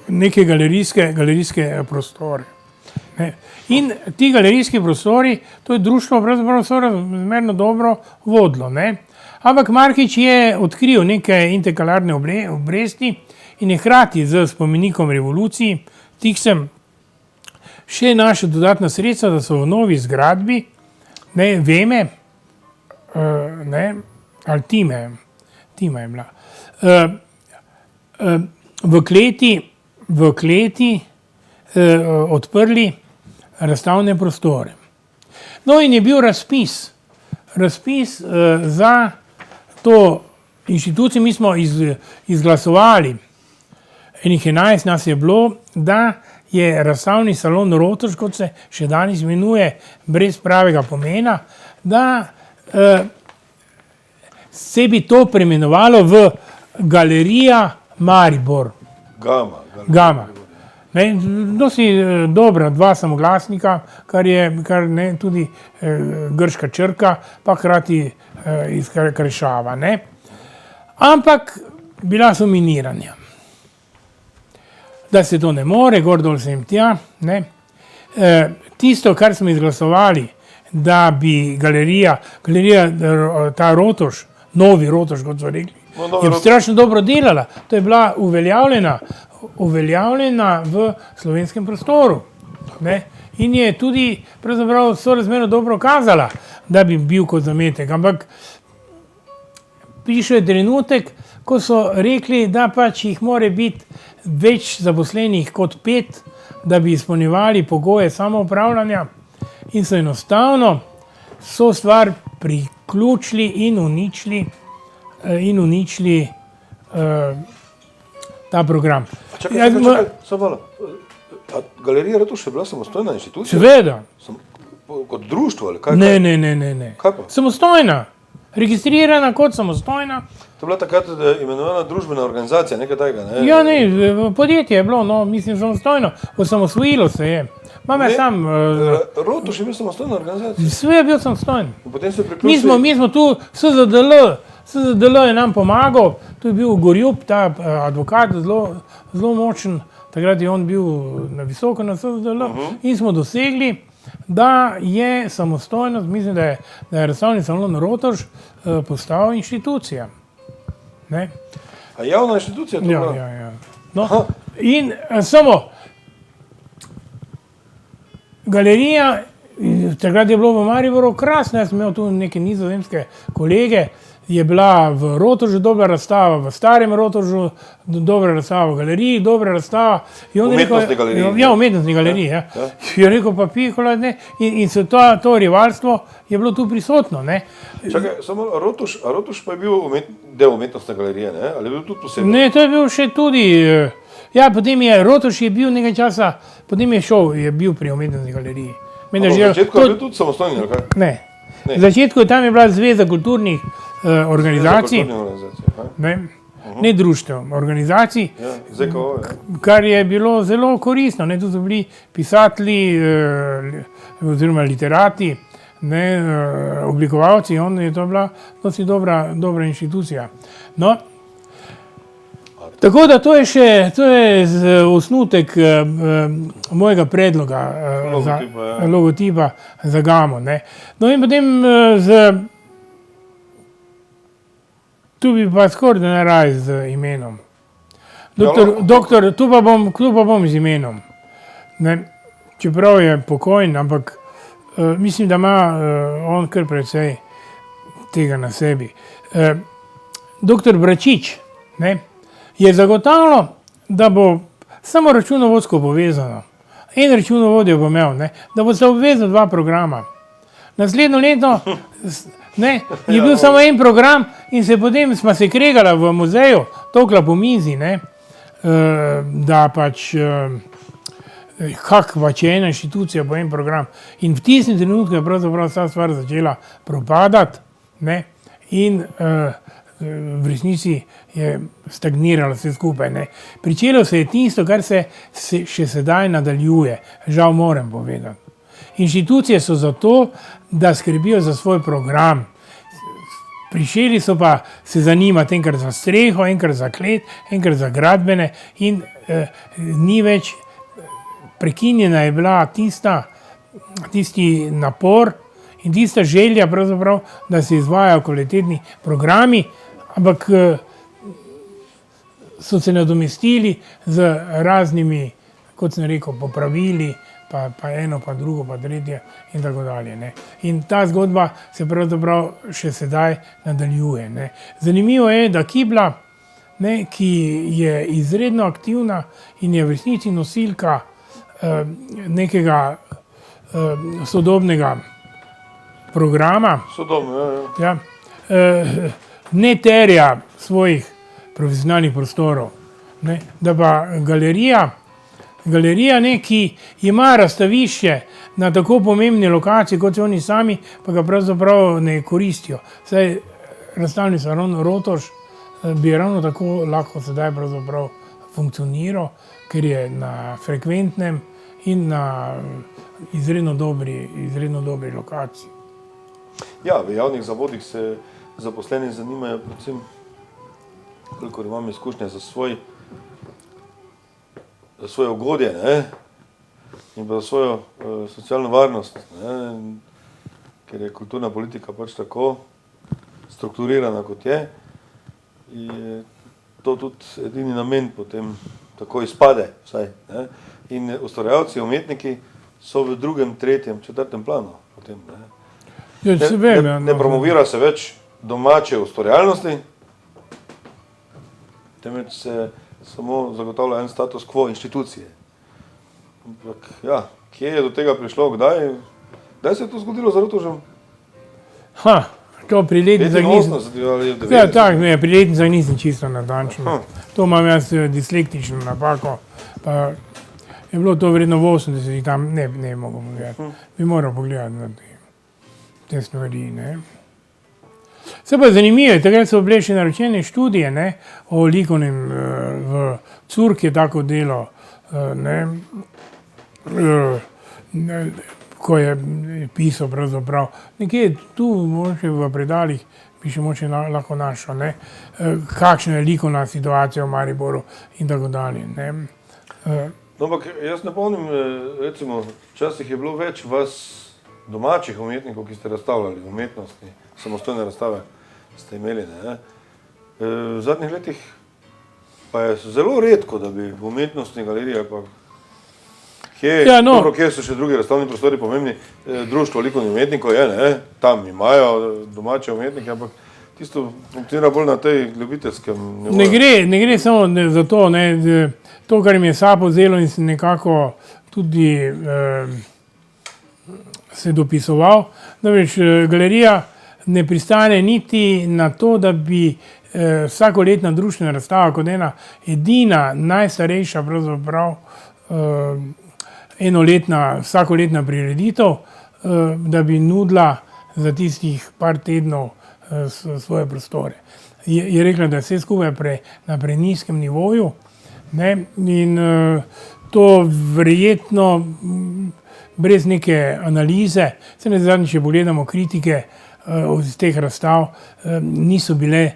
neke galerijske prostore. Ne. In ti galerijski prostori, to je društvo pravzaprav sorazmerno dobro vodilo. Ne. Ampak Markič je odkril neke interkalarne obresti in je hkrati z spomenikom revoluciji Tiksem še našel dodatna sredstva, da so v novi zgradbi, ne, Veme, ne, ali Time je bila, v kleti odprli razstavne prostore. No in je bil razpis za to inštitucijo, mi smo izglasovali, enih 11 nas je bilo, da je razstavni salon Rotož, kot se še danes imenuje, brez pravega pomena, da se bi to preimenovalo v Galerija Maribor. Gama. Dosti dobra, dva samoglasnika, kar ne, tudi grška črka, pa hkrati krešava. Ne. Ampak bila so miniranja. Da se to ne more, gor dol sem tja. Ne. Tisto, kar smo izglasovali, da bi galerija, ta Rotož, novi Rotož, kot so rekli, je strašno dobro delala. To je bila uveljavljena v slovenskem prostoru. Ne? In je tudi pravzaprav sorazmerno dobro kazala, da bi bil kot zametek. Ampak prišel je trenutek, ko so rekli, da pač jih more biti več zaposlenih kot 5 da bi izpolnjevali pogoje samoupravljanja in so enostavno stvar priključili in uničili ta program. Čakaj, samo malo. A Galerija Ratuš je bila samostojna inštitucija? Seveda. Kot društvo ali kaj? Ne. Kaj pa? Samostojna. Registrirana kot samostojna. To je bila takrat imenovana družbena organizacija, nekaj takega, ne? Ja, ne, podjetje je bilo, no, mislim, samostojno. Osamosvojilo se je. Mama je sam... Rotuš je bil samostojna organizacija. Sve je bil samostojen. In potem se priključili... Mi smo tu, SZDL je nam pomagal, tu je bil Gorjup, ta advokat, zelo močen, takrat je on bil na visoko na SZDL in smo dosegli, da je samostojnost, mislim, da je razstavni salon Rotuš postal inštitucija. Ne? A javna inštitucija to bila? Ja. No, in samo galerija, takrat je bilo v Mariboru krasno, jaz sem imel tu neke nizozemske kolege, je bila v Rotužu dobra razstava, v starem Rotužu dobra razstava, v galeriji dobra razstava. Umetnostni galeriji. Ja, umetnostni galeriji, ja. Je rekel pa Pikola, ne, in se to rivalstvo je bilo tu prisotno, ne. Čakaj, samo Rotuš pa je bil del umetnostne galerije, ne? Ali je bil tudi posebno? Ne, to je bil še tudi, ja, potem je Rotuš je bil nekaj časa, potem je bil pri umetnostni galeriji. V začetku je bil tudi samostojni, ali kaj? Ne. V začetku tam je bila Zveza kulturnih organizacij, ne društev, organizacij, kar je bilo zelo koristno. Tu so bili pisatelji oziroma literati, oblikovalci, je to bila dosti dobra inštitucija. No, tako da to je osnutek mojega predloga logotipa za Gamo. No in potem tu bi pa skoraj ne raje z imenom. Doktor, tu pa bom z imenom. Čeprav je pokojn, ampak mislim, da ima on kar precej tega na sebi. Doktor Bračič, je zagotavljal, da bo samo računovodsko povezano. En računovodjo bo imel, da bo se obvezno 2 programa. Naslednjo leto je bil samo en program in potem smo se kregala v muzeju, tokla po mizi, da pač kak pač je ena inštitucija po en program. In v tistem trenutku je pravzaprav ta stvar začela propadati in v resnici je stagniralo vse skupaj. Pričelo se je tisto, kar se še sedaj nadaljuje. Žal moram povedati. Inštitucije so zato, da skrbijo za svoj program. Prišeli so pa se zanimati enkrat za streho, enkrat za klet, enkrat za gradbene in ni več prekinjena je bila tisti napor in tista želja pravzaprav, da se izvajajo kvalitetni programi, ampak so se nadomestili z raznimi, kot sem rekel, popravili, pa eno, pa drugo, pa tretje in tako dalje. In ta zgodba se pravzaprav še sedaj nadaljuje. Zanimivo je, da Kibla, ki je izredno aktivna in je v resnici nosilka nekega sodobnega programa, ne terja svojih profesionalnih prostorov. Da pa galerija, ki ima razstavišče na tako pomembni lokaciji, kot so oni sami, pa ga pravzaprav ne koristijo. Saj razstavni salon Rotuš bi ravno tako lahko sedaj pravzaprav funkcioniral, ker je na frekventnem in na izredno dobri lokaciji. Ja, v javnih zavodih se zaposleni zanimajo predvsem, kolikor imam izkušnje za svoje ugodje, in pa za svojo socialno varnost, ker je kulturna politika pač tako strukturirana, kot je, je to tudi edini namen potem tako izpade vsaj. In ustvarjalci, umetniki so v 2., 3., 4. planu potem. Ne promovira se več domače ustvarjalnosti, temveč se samo zagotavlja en status quo inštitucije. Ampak, ja, kje je do tega prišlo, kdaj se je to zgodilo za Rotovžem? To pri letnicah nisem. 85 ali 90? Ja, tako, ne, pri letnicah nisem čisto natančno. To imam jaz dislektično napako. Pa je bilo to vredno v 80, tam ne mogo pogledati. Bi moral pogledati na te stvari. Ne. Se pa zanimivo, takrat so bile še naročene študije, ne, o likovnem v Curk je tako delo, ko je pisal pravzaprav. Nekje tu, mogoče v predalih, bi še mogoče lahko našel, ne, kakšna je likovna situacija v Mariboru in tako dalje. Ne. No, ampak jaz ne pomnim, recimo, včasih je bilo več vas domačih umetnikov, ki ste razstavljali umetnosti, samostojne razstave ste imeli, ne. V zadnjih letih pa je zelo redko, da bi v umetnostni galeriji pa kje so še drugi razstavni prostori pomembni, društvo likovnih umetnikov je, ne, tam imajo domače umetnike, ampak tisto funkcionira bolj na tej ljubiteljskem nivoju. Ne gre samo za to, ne, to, kar mi je SAPO vzelo in sem nekako tudi se dopisoval, namreč galerija ne pristane niti na to, da bi vsakoletna društvena razstava kot ena edina, najstarejša pravzaprav vsakoletna prireditev, da bi nudila za tistih par tednov svoje prostore. Je rekla, da je vse skupaj na prenizkem nivoju, ne, in to verjetno brez neke analize, se ne zadnjič, če pogledamo kritike iz teh razstav, niso bile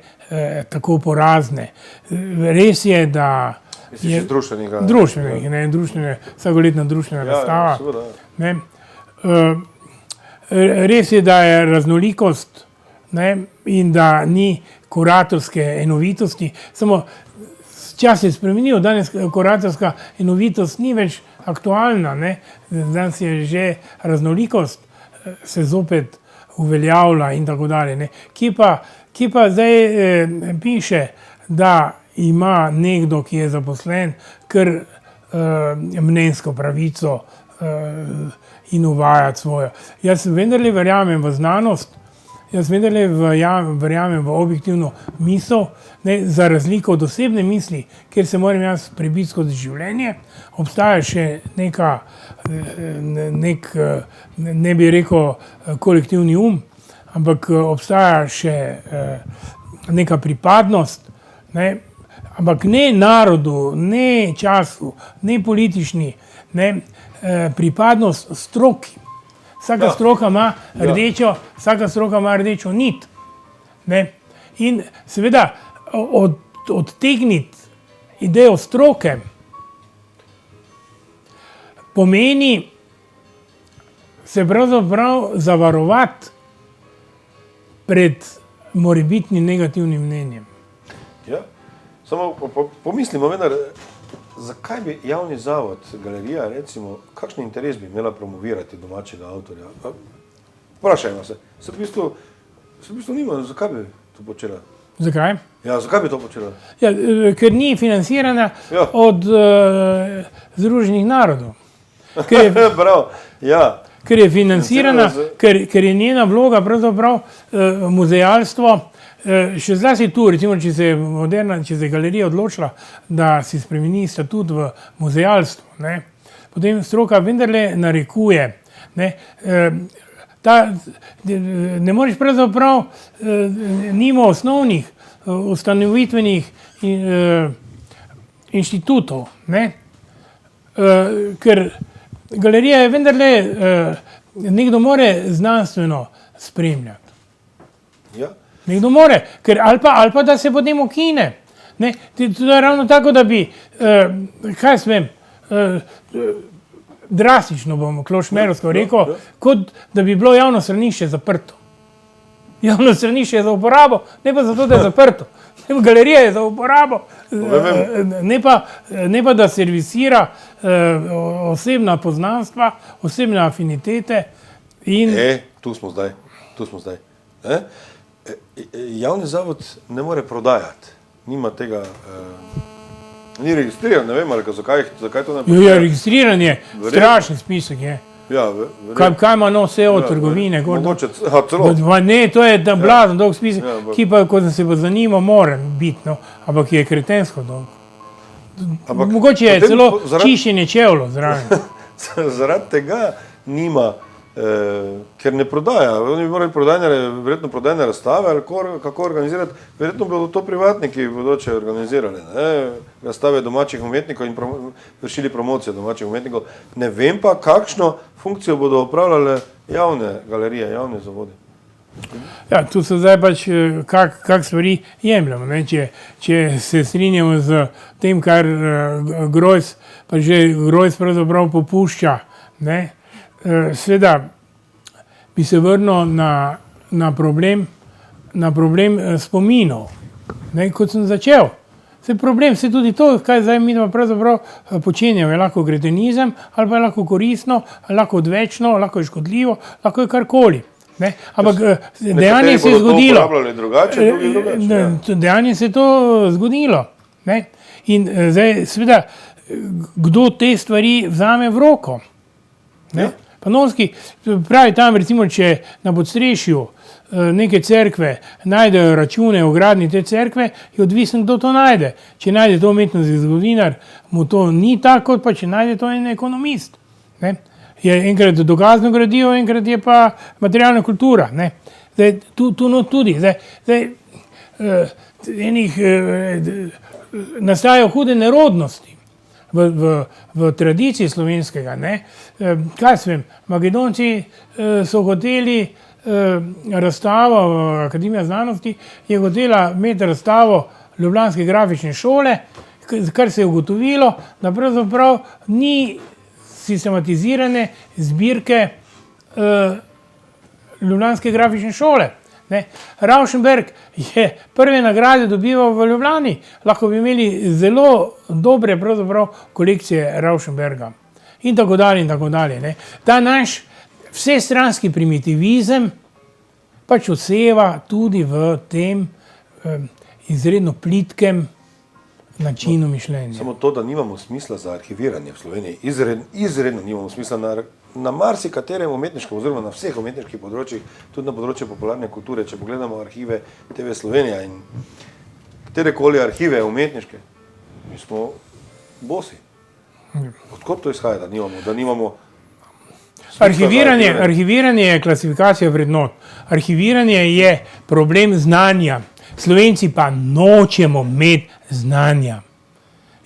tako porazne. Res je, da je društvenih, vsakoletna društvena razstava. Seveda. Res je, da je raznolikost, ne, in da ni kuratorske enovitosti, samo čas je spremenil, danes kuratorska enovitost ni več aktualna, ne, danes je že raznolikost se zopet uveljavlja in tako dalje, ne. Kje pa zdaj piše, da ima nekdo, ki je zaposlen, kar mnenjsko pravico in uvajati svojo. Jaz vendarle verjamem v znanost, jaz vendarle verjamem v objektivno misel, ne, za razliko od osebne misli, kjer se moram jaz prebiti skozi življenje, obstaja še ne bi rekel kolektivni ampak obstaja še neka pripadnost, ne, ampak ne narodu, ne času, ne politični, ne, pripadnost stroki. Vsaka stroka ima rdečo nit. Ne. In seveda odtegniti idejo stroke pomeni se pravzaprav zavarovati pred morebitnim negativnim mnenjem. Ja, samo pomislimo vendar, zakaj bi javni zavod, galerija, recimo, kakšen interes bi imela promovirati domačega avtorja? Vprašajmo se. Se v bistvu nima, zakaj bi to počela? Zakaj? Ja, zakaj bi to počela? Ja, ker ni financirana od Združenih narodov. Prav, ja. Ker je financirana, ker je njena vloga pravzaprav muzealstvo, še zlasti tu, recimo, če se je galerija odločila, da si spremeni statut v muzealstvo, ne, potem stroka vendarle narekuje, ne, ne moreš pravzaprav nima osnovnih ustanovitvenih inštitutov, ne, ker galerija je vendarle, nekdo more znanstveno spremljati. Ja. Nekdo more, ker ali pa da se potem ukine. Ne, to je ravno tako, da bi, kaj jaz vem, drastično bom klošmerovsko rekel, kot da bi bilo javno stranišče zaprto. Javno stranišče je za uporabo, ne pa zato, da je zaprto. Galerija je za uporabo, ne pa da servisira osebna poznanstva, osebne afinitete. Tu smo zdaj. Javni zavod ne more prodajati, nima tega Ni registriran, ne vem, ali zakaj to ne Jo, je registriran je, strašen spisek je. Ja, Kaj ima no vse od trgovine? Mogoče, celo. Ne, to je ta blazen dolg spisek, Ja, ki pa, ko sem se pa zanimal, mora biti, no, ampak je kretensko dolg. Mogoče je potem celo zaradi- čiščenje čevljev zraven. Zaradi tega nima, ker ne prodaja. Oni bi morali verjetno prodajne razstave ali kako organizirati. Verjetno bodo to privatniki bodoče organizirali. Ne? Razstave domačih umetnikov in vršili promocijo domačih umetnikov. Ne vem pa, kakšno funkcijo bodo opravljale javne galerije, javne zavode. Ja, tu so zdaj pač, kak stvari jemljamo. Ne? Če se strinjamo z tem, kar Grojs, pa že Grojs pravzaprav popušča, ne? Seveda bi se vrnil na problem spominov, ne? Kot sem začel. Problem je tudi to, kaj zdaj mi pravzaprav počenjamo. Je lahko kretenizem, ali pa je lahko koristno, ali lahko odvečno, lahko je škodljivo, lahko je karkoli. Ne? Ampak dejanje se je zgodilo. Dejanje se je to zgodilo. Ne? In zdaj, seveda, kdo te stvari vzame v roko? Ne? Panonski pravi tam, recimo, če na podstrešju neke cerkve najdejo račune o gradnji te cerkve, je odvisno, kdo to najde. Če najde to umetnostni zgodovinar, mu to ni tako, kot pa če najde to en ekonomist. Ne? Je enkrat dokazno gradivo, enkrat je pa materialna kultura. Ne? Zdaj, tu no tudi. Nastajajo hude nerodnosti v tradiciji slovenskega. Ne? Kaj vem, Makedonci so hoteli razstavo, Akademija znanosti je hotela imeti razstavo Ljubljanske grafične šole, kar se je ugotovilo, da pravzaprav ni sistematizirane zbirke Ljubljanske grafične šole. Ne? Rauschenberg je prve nagrade dobival v Ljubljani, lahko bi imeli zelo dobre kolekcije Rauschenberga. In tako dalje, in tako dalje. Ne? Ta naš vsestranski primitivizem pač oseva tudi v tem izredno plitkem načinu mišljenja. Samo to, da nimamo smisla za arhiviranje v Sloveniji, izredno nimamo smisla na marsikaterem umetniškem, oziroma na vseh umetniških področjih, tudi na področju popularne kulture. Če pogledamo arhive TV Slovenija in katerekoli arhive umetniške, mi smo bosi. Odkot to izhaja, da nimamo Arhiviranje je klasifikacija vrednot. Arhiviranje je problem znanja. Slovenci pa nočemo imeti znanja.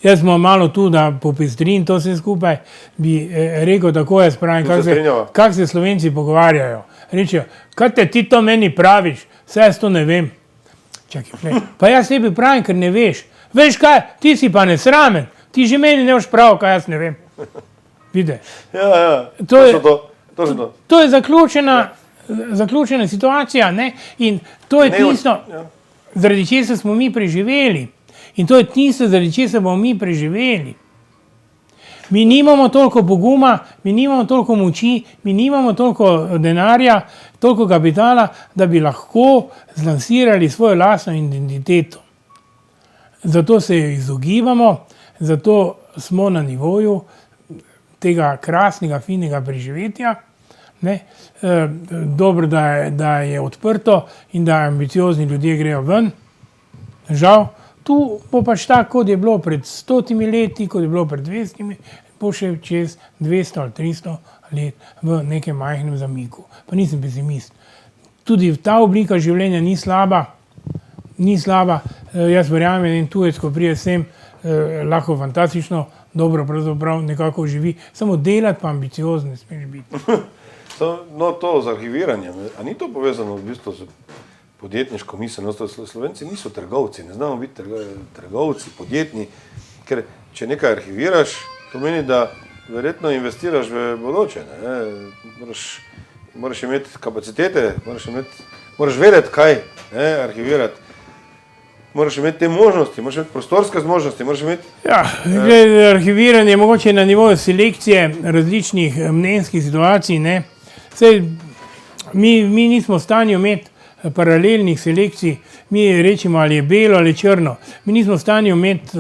Jaz smo malo tu, da popestrim to vse skupaj, bi rekel tako, jaz pravim, kako se Slovenci pogovarjajo. Rečejo, kaj ti to meni praviš, saj jaz to ne vem. Čakaj, pa jaz tebi pravim, ker ne veš. Veš kaj, ti si pa nesramen, ti že meni ne boš prav, kaj jaz ne vem. Vide. Ja, to je zaključena situacija, ne? In to je tisto, zaradi česa smo mi preživeli. In to je tisto, zaradi česa bomo mi preživeli. Mi nimamo toliko poguma, mi nimamo toliko moči, mi nimamo toliko denarja, toliko kapitala, da bi lahko zlansirali svojo lastno identiteto. Zato se jo izogibamo, zato smo na nivoju tega krasnega, finega preživetja. Ne? Dobro, da je odprto in da ambiciozni ljudje grejo ven. Žal, tu bo pač tako, kot je bilo pred 100 leti, kot je bilo pred 200, bo še čez 200 ali 300 let v nekem majhnem zamiku. Pa nisem pesimist. Tudi ta oblika življenja ni slaba. Jaz verjamem, en tujec, ko prije sem, lahko fantastično, dobro pravzaprav nekako živi. Samo delati pa ambiciozni smeš biti. No, to z arhiviranjem, a ni to povezano v bistvu z podjetniško miselnostjo? Slovenci niso trgovci, ne znamo biti trgovci, podjetni, ker če nekaj arhiviraš, to meni, da verjetno investiraš v bodoče. Moraš imeti kapacitete, moraš vedeti, kaj arhivirati. Moraš imeti te možnosti, moraš imeti prostorske zmožnosti, moraš imeti... Ja, arhiviranje mogoče na nivoju selekcije različnih mnenjskih situacij, ne. Saj, mi nismo v stanju imeti paralelnih selekcij, mi rečemo, ali je belo ali črno. Mi nismo v stanju imeti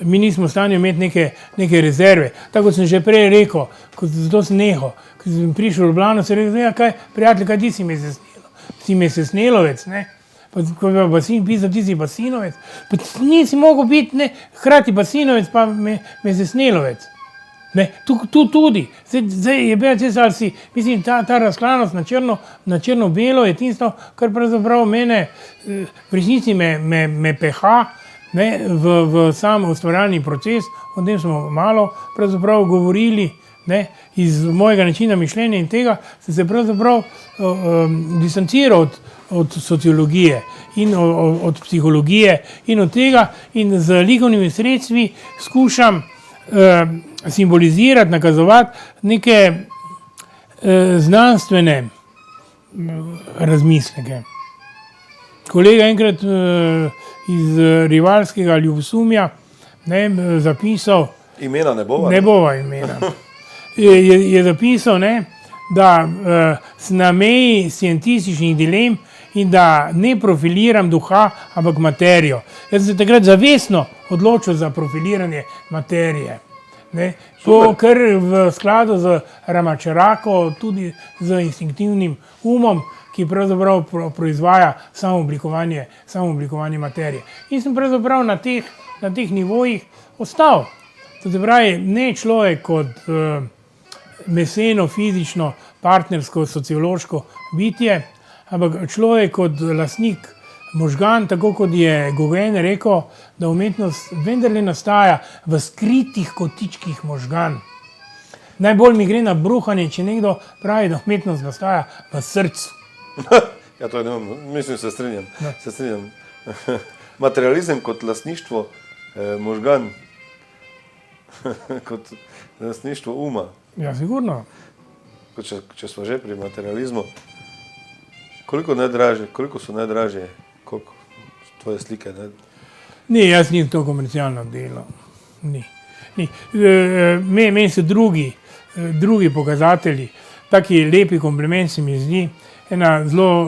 mi nismo v stanju imeti neke rezerve. Tako kot sem že prej rekel, zato sem nehal. Ko sem prišel v Ljubljano, sem rekel, ja, kaj, prijatelj, kaj ti si mesesnelovec, ne? Ko je Basin pisal, ti si Basinovec. Pa nisi mogel biti, ne, hkrati Basinovec pa mesesnelovec. Ne, tu tudi. Zdaj je bila mislim, ta razklanost na črno-belo je tisto, kar pravzaprav mene, v resnici me peha, ne, v sam ustvarjalni proces. O tem smo malo pravzaprav govorili, ne, iz mojega načina mišljenja in tega sem se pravzaprav distanciral od sociologije in od psihologije in od tega in z likovnimi sredstvi skušam simbolizirati, nakazovati neke znanstvene razmisleke. Kolega enkrat iz rivalskega Ljubosumja, ne, zapisal, Imena ne bova? ne bova imena, je zapisal, ne, da sem na meji scientističnih dilem in da ne profiliram duha, ampak materijo. Jaz sem se takrat zavestno odločil za profiliranje materije. Ne, to, kar v skladu z Ramačarako, tudi z instinktivnim umom, ki pravzaprav proizvaja samooblikovanje materije. In sem pravzaprav na teh nivojih ostal. To se pravi, ne človek kot meseno, fizično, partnersko, sociološko bitje, ampak človek kot lastnik možgan, tako kot je Gauguin rekel, da umetnost vendarle nastaja v skritih kotičkih možgan. Najbolj mi gre na bruhanje, če nekdo pravi, da umetnost nastaja v srcu. Ja, to je, mislim, se strinjam. Materializem kot lastništvo možgan, kot lastništvo uma. Ja, sigurno. Če smo že pri materializmu, koliko so najdražje, koliko tvoje slike? Ne? Ni, jaz nisem to komercialno delo. Ni. Meni so drugi pokazatelji, taki lepi kompliment se mi zdi. Ena zelo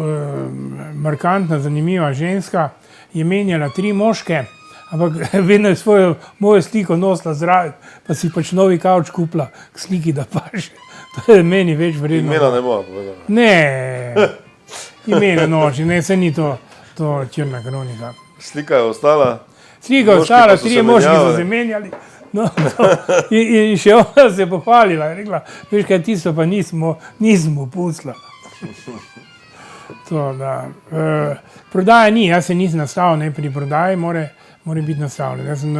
markantna, zanimiva ženska je menjala 3 moške, ampak vedno je mojo sliko nosila zraven, pa si pač novi kavč kupila k sliki, da paše. To je meni več vredno. Imena ne bova povedala. Ne, imena noči, ne, se ni to črna kronika. Slika je ostala. Slika je ostala, 3 moški so se menjali. No, in še ona se je pohvalila, je rekla, veš kaj, tisto pa nismo pustila. To, da. Prodaja ni, jaz se nisem nastavil, ne, pri prodaji mora biti nastavljen. Jaz sem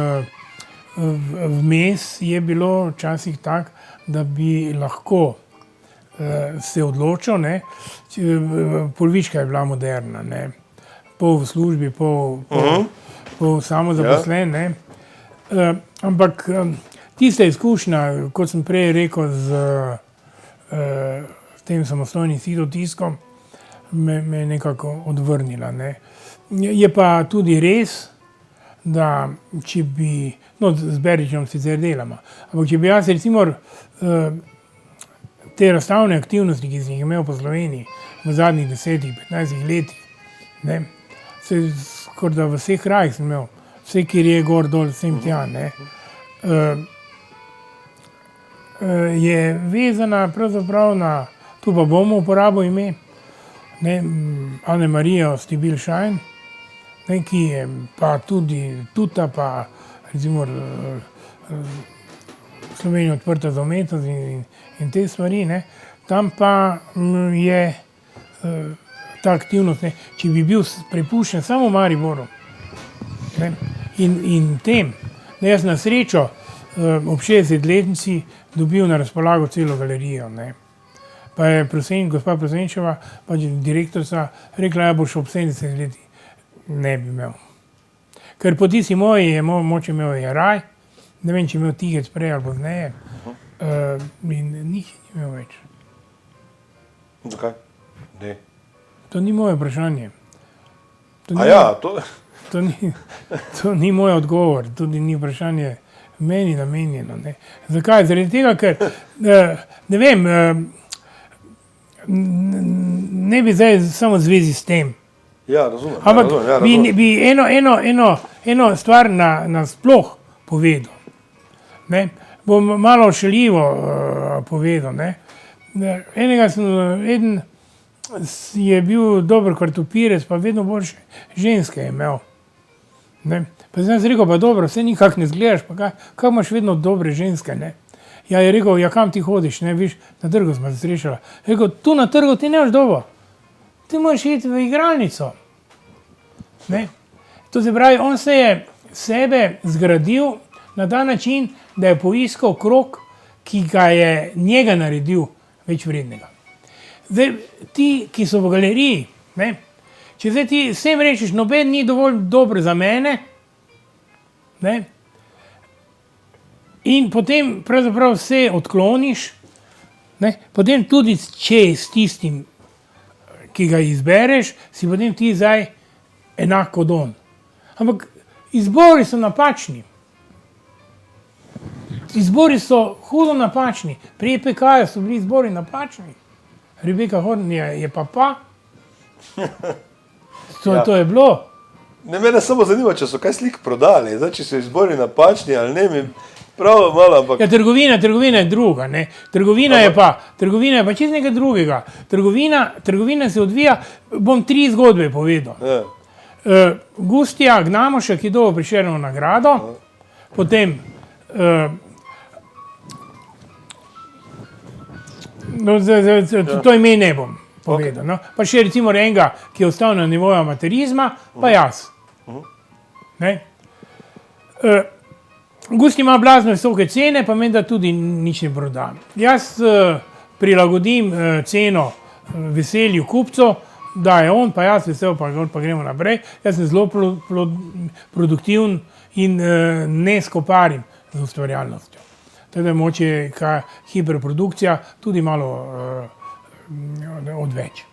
vmes je bilo včasih tak, da bi lahko se odločil, ne, polovička je bila moderna, ne, pol v službi, pol samozaposlen, ne. Ampak tista izkušnja, kot sem prej rekel, s tem samostojnim sidotiskom, me je nekako odvrnila, ne. Je pa tudi res, da če bi, no, z Beričem sicer delamo, ampak če bi jaz recimo te razstavne aktivnosti, ki sem jih imel po Sloveniji v zadnjih 10-15 letih, ne, skoraj da v vseh krajih sem imel, vse, kjer je gor, dol, vsem tja, ne, je vezana pravzaprav na, tu pa bomo uporabil ime, ne, Anne-Marijo Stibilšajn, ne, ki je pa tudi tuta, pa recimo Slovenija odprta za umetnost in te stvari, ne, tam pa je ta aktivnost, ne, če bi bil prepuščen samo Mariboru, ne, in tem, ne, jaz na srečo ob 60-letnici dobil na razpolago celo galerijo, ne. Pa je gospa Prosenčeva, pač direktorica, rekla, ja, boš ob 70 letih ne bi imel. Ker po tisti moji je moče imel Jeraj, ne vem, če imel Tigec prej ali pozneje, in njih ni imel več. Zakaj? Ne. To ni moje vprašanje. To ni moj odgovor, tudi ni vprašanje meni namenjeno, ne. Zakaj? Zaradi tega, ker, ne vem, ne bi zdaj samo v zvezi s tem. Ja, razumem. Ampak bi eno stvar nasploh povedal. Ne? Bom malo šaljivo povedal. Ne? Eden je bil dober kartopirec, pa vedno boljše ženske je imel. Ne? Pa sem rekel, pa dobro, vse nikak ne zgledaš, pa kaj imaš vedno dobre ženske, ne? Ja, je rekel, ja, kam ti hodiš, ne, viš, na trgu smo se srečala. Je rekel, tu na trgu ti nemaš dobo, ti moraš iti v igralnico. Ne? To se pravi, on se je sebe zgradil na ta način, da je poiskal krog, ki ga je njega naredil več vrednega. Zdaj, ti, ki so v galeriji, ne, če zdaj ti vsem rečeš, noben ni dovolj dober za mene, ne, in potem pravzaprav vse odkloniš, ne, potem tudi če s tistim, ki ga izbereš, si potem ti zdaj enak kot on. Ampak izbori so napačni. Izbori so hudo napačni. Pri EPK-ju so bili izbori napačni. Rebeka Horn je pa. To je bilo. Ne, mene samo zanima, če so kaj slik prodali, zdaj, če so izbori napačni ali ne, mi prav malo, ampak... Ja, trgovina je druga, ne. Trgovina je pa čisto nekaj drugega. Trgovina se odvija, bom 3 zgodbe povedal. Ja. Gustija Gnamoša, ki je dobil Prešernovo nagrado, potem to ime ne bom povedal. No? Pa še recimo enega, ki je ostal na nivoju amaterizma, pa jaz. Ne? Gusti ima blazno visoke cene, pa meni da tudi nič ne prodam. Jaz prilagodim ceno veselju kupcev, da je on, pa jaz vesel, pa gremo naprej. Jaz sem zelo produktiven in ne skoparim z ustvarjalnostjo. Teda moče hiperprodukcija tudi malo odveč.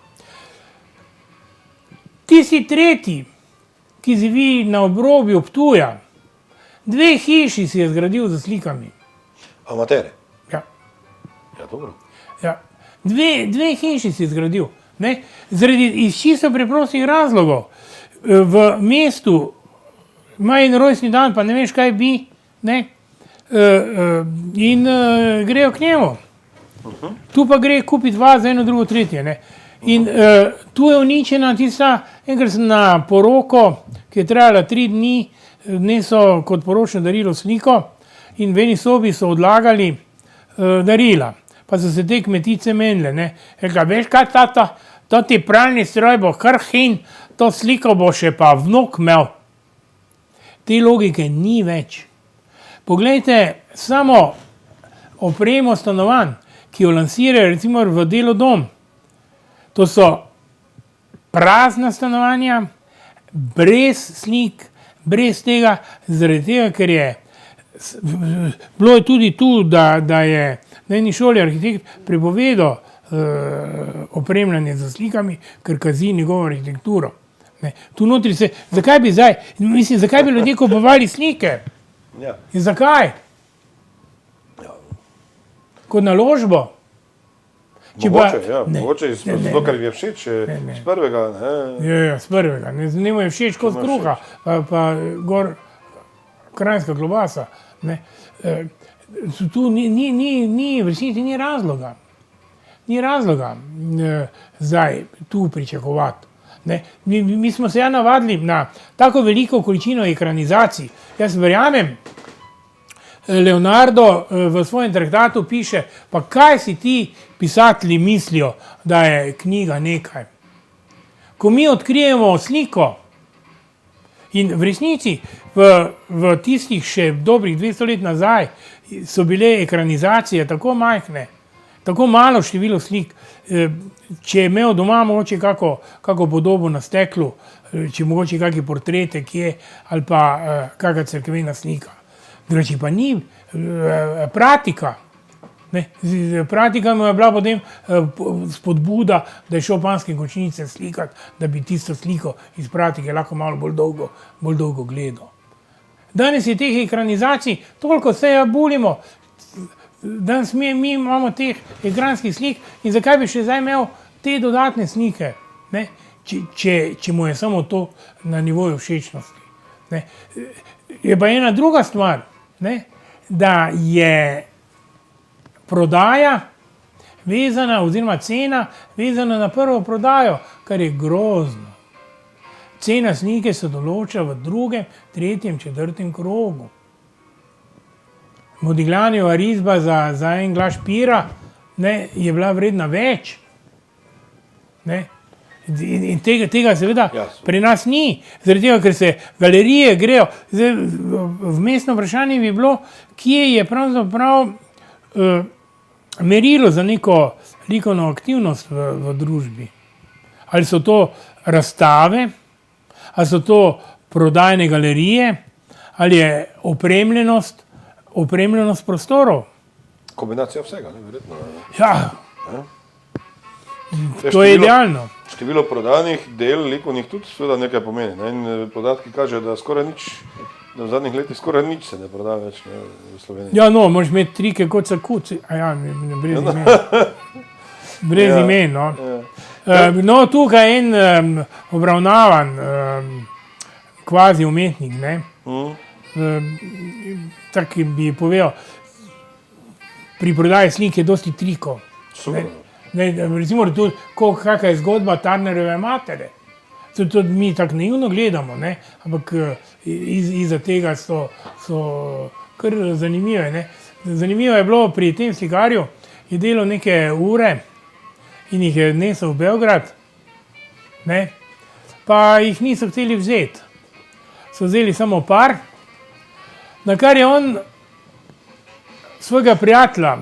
Tisti tretji, ki živi na obrobju Ptuja, 2 hiši si je zgradil za slikami. Amatere? Ja. Ja, dobro. Ja. 2 hiši si je zgradil. Ne? Iz čisto preprostih razlogov. V mestu ima en rojstni dan, pa ne veš, kaj bi, ne? In grejo k njemu. Tu pa gre kupiti vas za eno, drugo, tretje. Ne? In tu je uničena tista, enkrat sem na poroko, ki je trajala 3 dni, nesel kot poročno darilo sliko in v eni sobi so odlagali darila. Pa so se te kmetice menile, ne. Rekla, veš kaj, tata, to ti pralni stroj bo kar hin, to sliko bo še pa vnuk imel. Te logike ni več. Poglejte samo opremo stanovanj, ki jo lansirajo recimo v Delodom. To so prazna stanovanja, brez slik, brez tega, zaradi tega, ker je bilo je tudi tu, da je na eni šoli arhitekt prepovedal opremljanje z slikami, ker kazi njegovo arhitekturo. Ne. Tu notri se, zakaj bi ljudje kupovali slike? Ja. In zakaj? Kot naložbo? Mogoče zato, ker je všeč z prvega. Ja, z prvega. Njemu je všeč kot kruha, pa gor kranjska klobasa. Ne. Tu v resnici ni razloga. Ni razloga zdaj tu pričakovati. Ne. Mi smo se navadili na tako veliko količino ekranizacij. Jaz verjamem, Leonardo v svojem traktatu piše, pa kaj si ti pisatelji mislijo, da je knjiga nekaj. Ko mi odkrijemo sliko in v resnici v tistih še dobrih 200 let nazaj so bile ekranizacije tako majhne, tako malo število slik, če je imel doma mogoče kako podobo na steklu, če mogoče kakšne portrete kje, ali pa kakšna cerkvena slika. Drugače pa ni pratika. Ne? Pratika mu je bila potem spodbuda, da je šel panjske končnice slikati, da bi tisto sliko iz pratike lahko malo bolj dolgo gledal. Danes je teh ekranizacij, toliko se bulimo, danes mi imamo teh ekranskih slik in zakaj bi še zdaj imel te dodatne slike, ne? Če mu je samo to na nivoju všečnosti. Ne? Je pa ena druga stvar. ne, da je prodaja vezana, oziroma cena vezana na prvo prodajo, kar je grozno. Cena slike se določa v drugem, tretjem, četrtem krogu. Modiglianova risba za en glas pira, ne, je bila vredna več. Ne. In tega seveda pri nas ni, zaradi tega, ker se galerije grejo. Zdaj, vmesno vprašanje bi bilo, kje je pravzaprav merilo za neko likovno aktivnost v družbi. Ali so to razstave, ali so to prodajne galerije, ali je opremljenost prostorov. Kombinacija vsega, ne, verjetno. Ja, to je idealno. Število prodanih del likovnih tudi seveda nekaj pomeni. Ne? In podatki kažejo, da v zadnjih letih skoraj nič se ne proda več, ne, v Sloveniji. Ja, no, moraš imeti trike kot Sakuc. Brez imen. Brez imen, no. No, tukaj je en obravnavan kvazi umetnik, ne. Tak bi povedal, pri prodaji slik je dosti trikov. Super. Ne, recimo tudi, kakšna je zgodba Turnerjeve matere. Tudi mi tako naivno gledamo, ne? Ampak iza tega so kar zanimive. Ne? Zanimivo je bilo pri tem slikarju, je delal neke ure in jih je nesel v Beograd, ne? Pa jih niso hteli vzeti. So vzeli samo par, na kar je on svojega prijatelja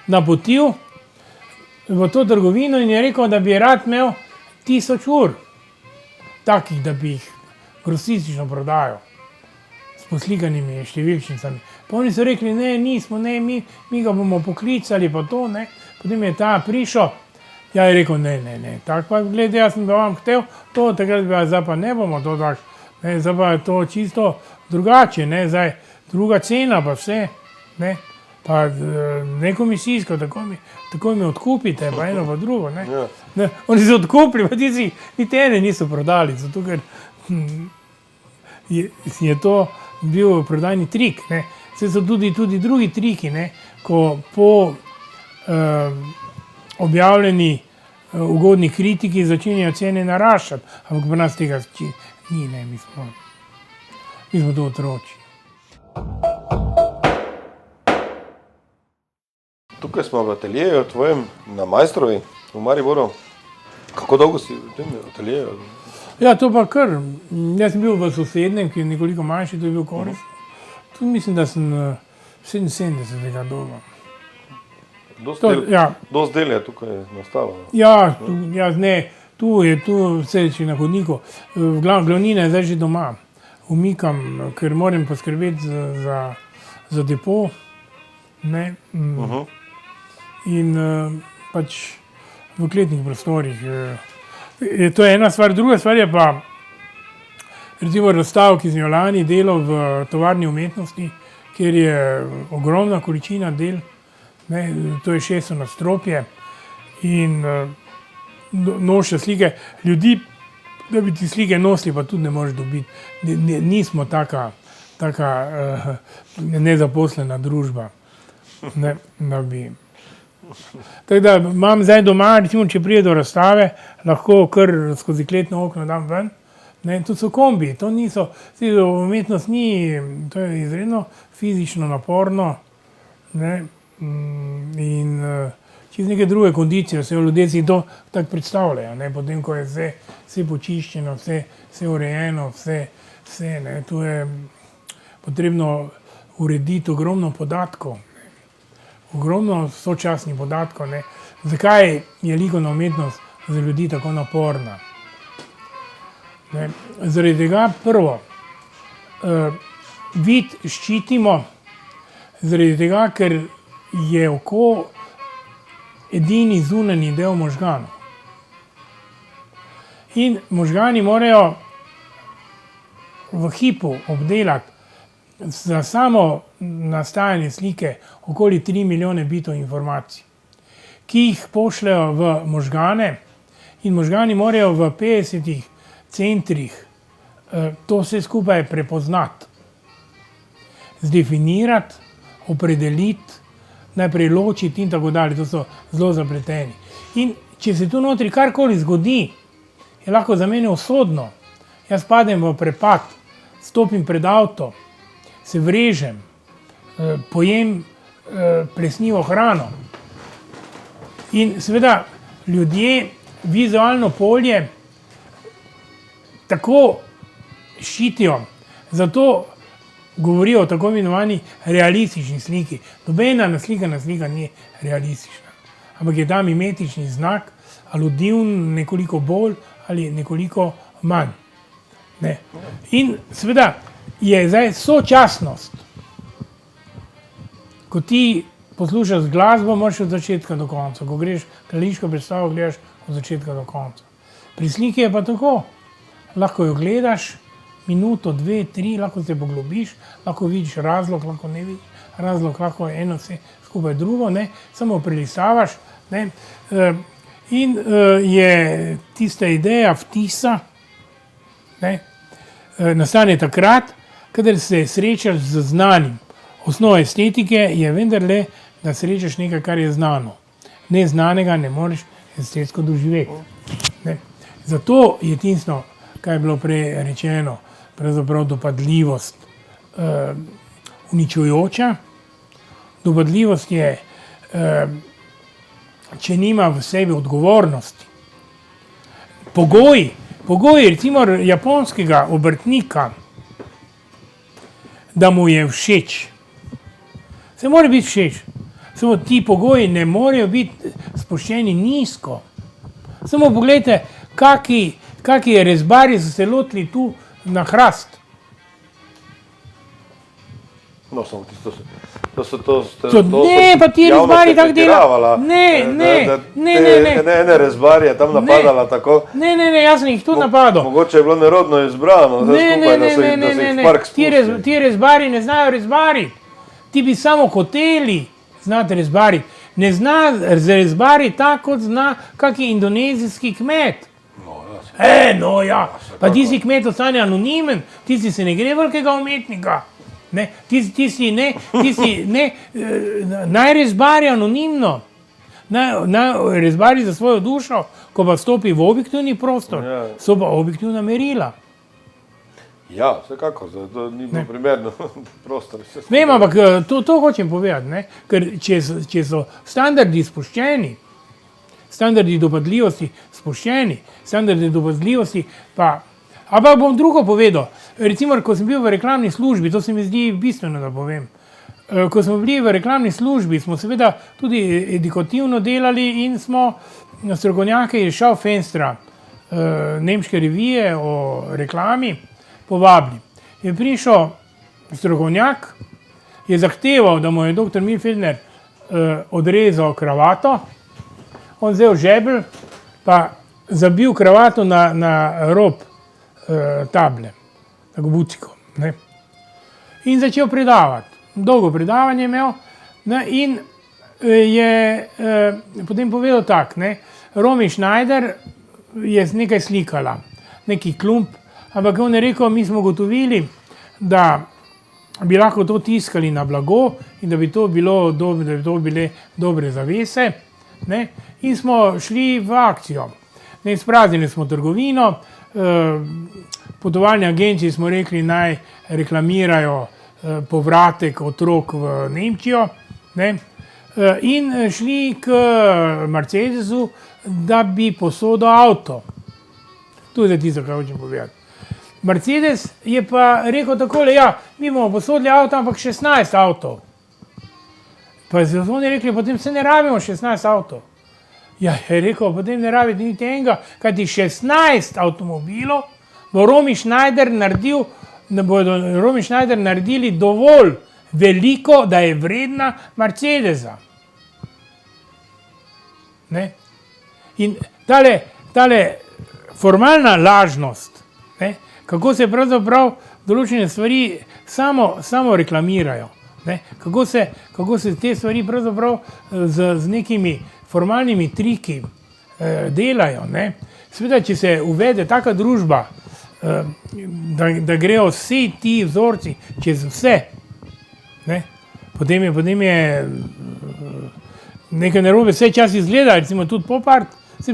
napotil v to trgovino in je rekel, da bi rad imel 1000 ur, takih, da bi jih grosistično prodajal, s poslikanimi številčnicami. Pa oni so rekli, ne, nismo, ne, mi ga bomo poklicali, pa to, ne. Potem je ta prišel, ja je rekel, ne, tako pa, glede, jaz sem vam hotel to, takrat bi zdaj pa ne bomo to tako, ne, zdaj pa je to čisto drugače, ne, zdaj druga cena pa vse, ne. Pa ne komisijsko, tako mi odkupite, pa eno pa drugo. Ne. Ne, oni so odkupili, pa ti si niti ene niso prodali, zato ker je to bil prodajni trik. Ne. Vse so tudi drugi triki, ne, ko po objavljeni ugodni kritiki začenjajo cene naraščati, ampak pri nas tega ni, ne, mi smo to otroci. Tukaj smo v ateljeju tvojem na Majstrovi v Mariboru. Kako dolgo si v tem ateljeju? Ja, to pa kar. Jaz sem bil v sosednjem, ki je nekoliko manjši, to je bil Korist. Tu mislim, da sem 77. doba. Dost del je tukaj nastalo. Ja, tu je vse še na hodniku. Glavnina je zdaj že doma. Umikam, ker moram poskrbeti za depo. Ne. In pač v kletnih prostorih. To je ena stvar, druga stvar je pa recimo razstav, ki sem jo lani delal v tovarni umetnosti, kjer je ogromna količina del, ne, to je 600 nadstropje in noše slike ljudi, da bi ti slike nosili, pa tudi ne moreš dobiti. Nismo taka nezaposlena družba. Ne, da bi. Tako da imam zdaj doma, recimo, če pride do razstave, lahko kar skozi kletno okno dam ven. Ne, to so kombi, to niso, umetnost ni, to je izredno fizično naporno, ne, in čez neke druge kondicije, vse ljudje si to tako predstavljajo, ne, potem, ko je vse počiščeno, vse urejeno, vse, ne, tu je potrebno urediti ogromno podatkov. Ogromno sočasnih podatkov, ne. Zakaj je likovna umetnost za ljudi tako naporna? Ne. Zaradi tega, prvo, vid ščitimo, zaradi tega, ker je oko edini zunanji del možganov. In možgani morajo v hipu obdelati za samo nastajanje slike okoli 3 milijone bitov informacij, ki jih pošljajo v možgane in možgani morajo v 50 centrih to vse skupaj prepoznati. zdefinirati, opredeliti, najprej ločiti in tako dalje. To so zelo zapleteni. In če se tu notri karkoli zgodi, je lahko za mene usodno. Jaz padem v prepad, stopim pred avto, se vrežem, pojem plesnivo hrano. In seveda ljudje vizualno polje tako ščitijo, zato govorijo o tako imenovani realistični sliki. Nobena naslikana slika ni realistična, ampak je tam mimetični znak, aludivn nekoliko bolj ali nekoliko manj. Ne. In seveda je zdaj sočasnost. Ko ti poslušaš glasbo, moraš od začetka do konca. Ko greš gledališko predstavo, gledaš od začetka do konca. Pri sliki je pa tako. Lahko jo gledaš minuto, dve, tri, lahko se poglobiš, lahko vidiš razlog, lahko ne vidiš razlog, lahko je eno vse skupaj drugo, ne? Samo prelistavaš. Ne? In je tista ideja vtisa, ne? Nastane takrat, kadar se srečaš z znanim. Osnova estetike je vendarle, da srečaš nekaj, kar je znano. Neznanega ne moreš estetsko doživeti. Ne? Zato je tisto, kaj je bilo prej rečeno, pravzaprav dopadljivost uničujoča. Dopadljivost je, če nima v sebi odgovornosti. Pogoji recimo japonskega obrtnika, da mu je všeč. Se mora biti všeč. Samo ti pogoji ne morejo biti spuščeni nizko. Samo pogledajte, kaki rezbarji so se lotili tu na hrast. No, samo tisto Ne, pa ti rezbarji tako delajo. Ne, rezbarje tam napadala tako. Ne, jaz sem jih tu napadal. Mogoče je bilo nerodno izbrano, da se jih park spusti. Ti rezbarji ne znajo rezbariti. Ti bi samo hoteli znati rezbariti. Ne zna rezbariti tako, kot zna kaki indonezijski kmet. No ja, pa ti si kmet ostane anonimen, ti si se ne gre velikega umetnika. Ne, ti si naj rezbari anonimno, naj rezbari za svojo dušo, ko pa stopi v objektivni prostor, so pa objektivna merila. Ja, vsekako, to ni bilo primerno prostor. Vem, ampak to hočem povedati, ne? Ker če so standardi spuščeni, standardi dopadljivosti spuščeni, standardi dopadljivosti pa... Ampak bom drugo povedal. Recimo, ko sem bil v reklamni službi, to se mi zdi bistveno, da povem. Ko smo bili v reklamni službi, smo seveda tudi edukativno delali in smo strokovnjake iz Schaufenstra, nemške revije o reklami, povabili. Je prišel strokovnjak, je zahteval, da mu je dr. Milfeldner odrezal kravato, on vzel žebelj, pa zabil kravato na rob table, tako buciko. Ne? In začel predavati. Dolgo predavanje imel, ne? In je potem povedal tak, ne? Romy Schneider je nekaj slikala, neki klump, ampak on je rekel, mi smo gotovili, da bi lahko to tiskali na blago in da bi to bile dobre zavese, ne? In smo šli v akcijo. Ne, izpraznili smo trgovino, potovalni agenciji smo rekli, naj reklamirajo povratek otrok v Nemčijo, ne? In šli k Mercedesu, da bi posodil avto. To je tisto, kar hočem povedati. Mercedes je pa rekel takole, ja, mi bomo posodili avto, ampak 16 avtov. Pa so oni rekli, potem se ne rabimo 16 avtov. Ja, je rekel, potem ne rabite niti enega, kajti 16 avtomobilov bo Romy Schneider naredili dovolj veliko, da je vredna Mercedesa. Ne? In tale formalna lažnost, ne? Kako se pravzaprav določene stvari samo reklamirajo, ne? Kako se te stvari pravzaprav z nekimi formalnimi triki delajo. Ne? Seveda, če se uvede taka družba, da grejo vsi ti vzorci čez vse, Ne? Potem je nekaj narobe, vse čas izgleda, recimo tudi Pop-art,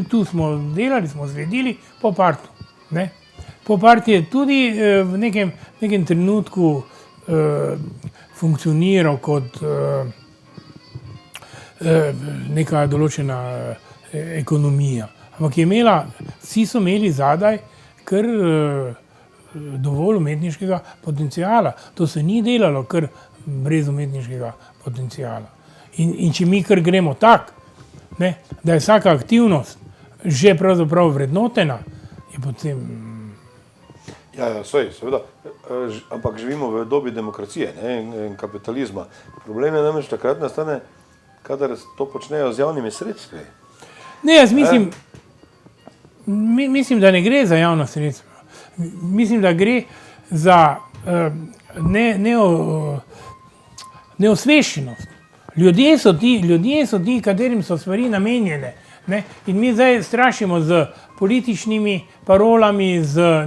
tu smo delali, smo sledili Pop-artu. Ne? Pop-art je tudi v nekem trenutku funkcioniral kot neka določena ekonomija. Ampak vsi so imeli zadaj kar dovolj umetniškega potenciala. To se ni delalo kar brez umetniškega potenciala. In če mi kar gremo tako, da je vsaka aktivnost že pravzaprav vrednotena, je potem... Ja, seveda, ampak živimo v dobi demokracije, ne, in kapitalizma. Problem je namreč takrat nastane, kadar to počnejo z javnimi sredstvi. Ne, jaz mislim, da ne gre za javna sredstva. Mislim, da gre za neosveščenost. Ljudje so ti, katerim so stvari namenjene. Ne? In mi zdaj strašimo z političnimi parolami, z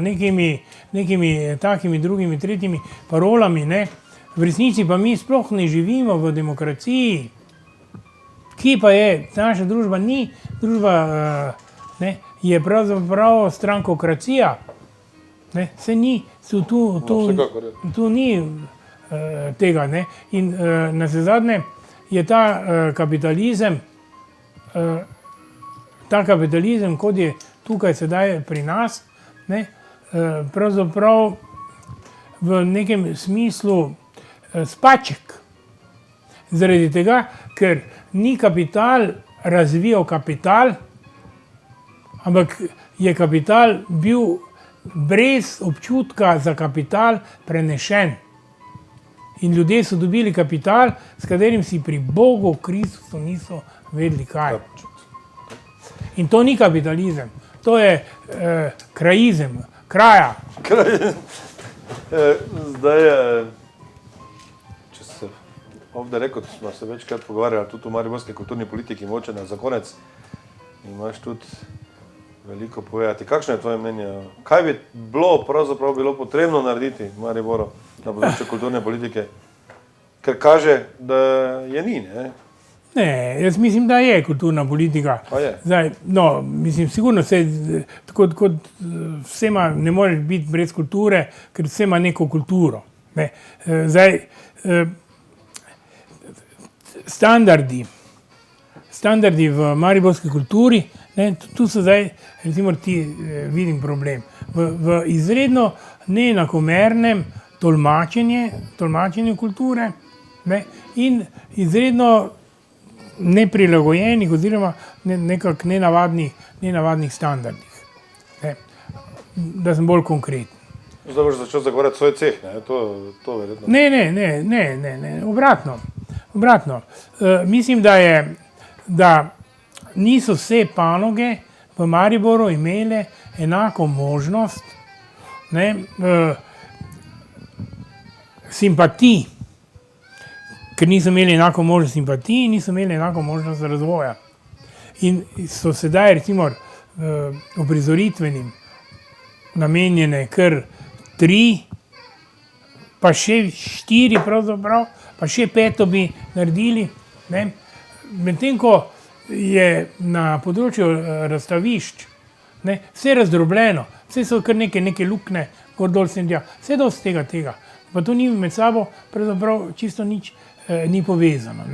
nekimi takimi drugimi, tretjimi parolami. Ne? V resnici pa mi sploh ne živimo v demokraciji, ki pa je, naša družba ni družba, je pravzaprav strankokracija. Ne? Se ni, tu ni tega. Ne? In navsezadnje je ta kapitalizem, kot je tukaj sedaj pri nas, pravzaprav v nekem smislu spaček. Zaradi tega, ker ni kapital razvijal kapital, ampak je kapital bil brez občutka za kapital prenešen. In ljudje so dobili kapital, s katerim si pri Bogu, Kristusu niso vedeli kaj. In to ni kapitalizem, to je krajizem, kraja. Zdaj, če se ovdje rekel, smo se večkrat pogovarjali tudi o mariborski kulturni politiki, moče za konec, imaš tudi veliko povedati. Kakšno je tvoje mnenje? Kaj bi pravzaprav bilo potrebno narediti v Mariboru na področju kulturne politike? Ker kaže, da je ni, ne? Ne, jaz mislim, da je kulturna politika. Zdaj, sigurno se, kot vsema ne moreš biti brez kulture, ker vse ima neko kulturo. Ne. Zdaj, standardi v mariborski kulturi, tu so zdaj, recimo vidim problem. V izredno neenakomernem tolmačenju kulture in izredno neprilagojenih oziroma nekako nenavadnih standardih. Da sem bolj konkreten. Zdaj boš začel zagovarjati svoj ceh, ne? To verjetno. Ne, obratno. Mislim, da niso vse panoge v Mariboru imele enako možnost simpatij, ker niso imeli enako možnost simpatij in niso imeli enako možnost razvoja. In so sedaj recimo uprizoritvenim namenjene kar 3, pa še 4 pravzaprav, pa še 5 bi naredili. Medtem ko je na področju razstavišč vse razdrobljeno, vse so kar neke luknje, gor dol sem tja, vse dosti tega. Pa to ni med sabo pravzaprav čisto nič ni povezano.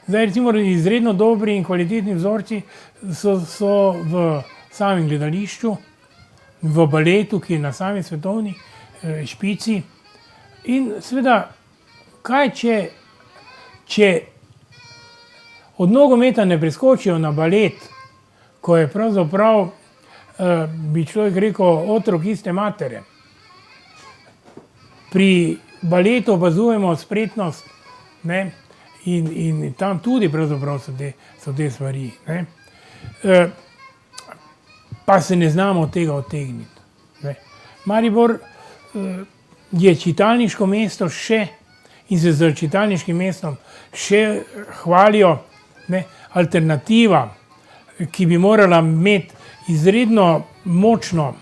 Zdaj recimo izredno dobri in kvalitetni vzorci so v samem gledališču, v baletu, ki je na sami svetovni špici. In seveda, kaj če od nogometa ne preskočijo na balet, ko je pravzaprav, bi človek rekel, otrok iste matere. Pri baletu opazujemo spretnost, in tam tudi pravzaprav so te stvari. Pa se ne znamo tega odtegniti. Maribor je čitalniško mesto še in se z čitalniškim mestom še hvalijo, alternativa, ki bi morala imeti izredno močno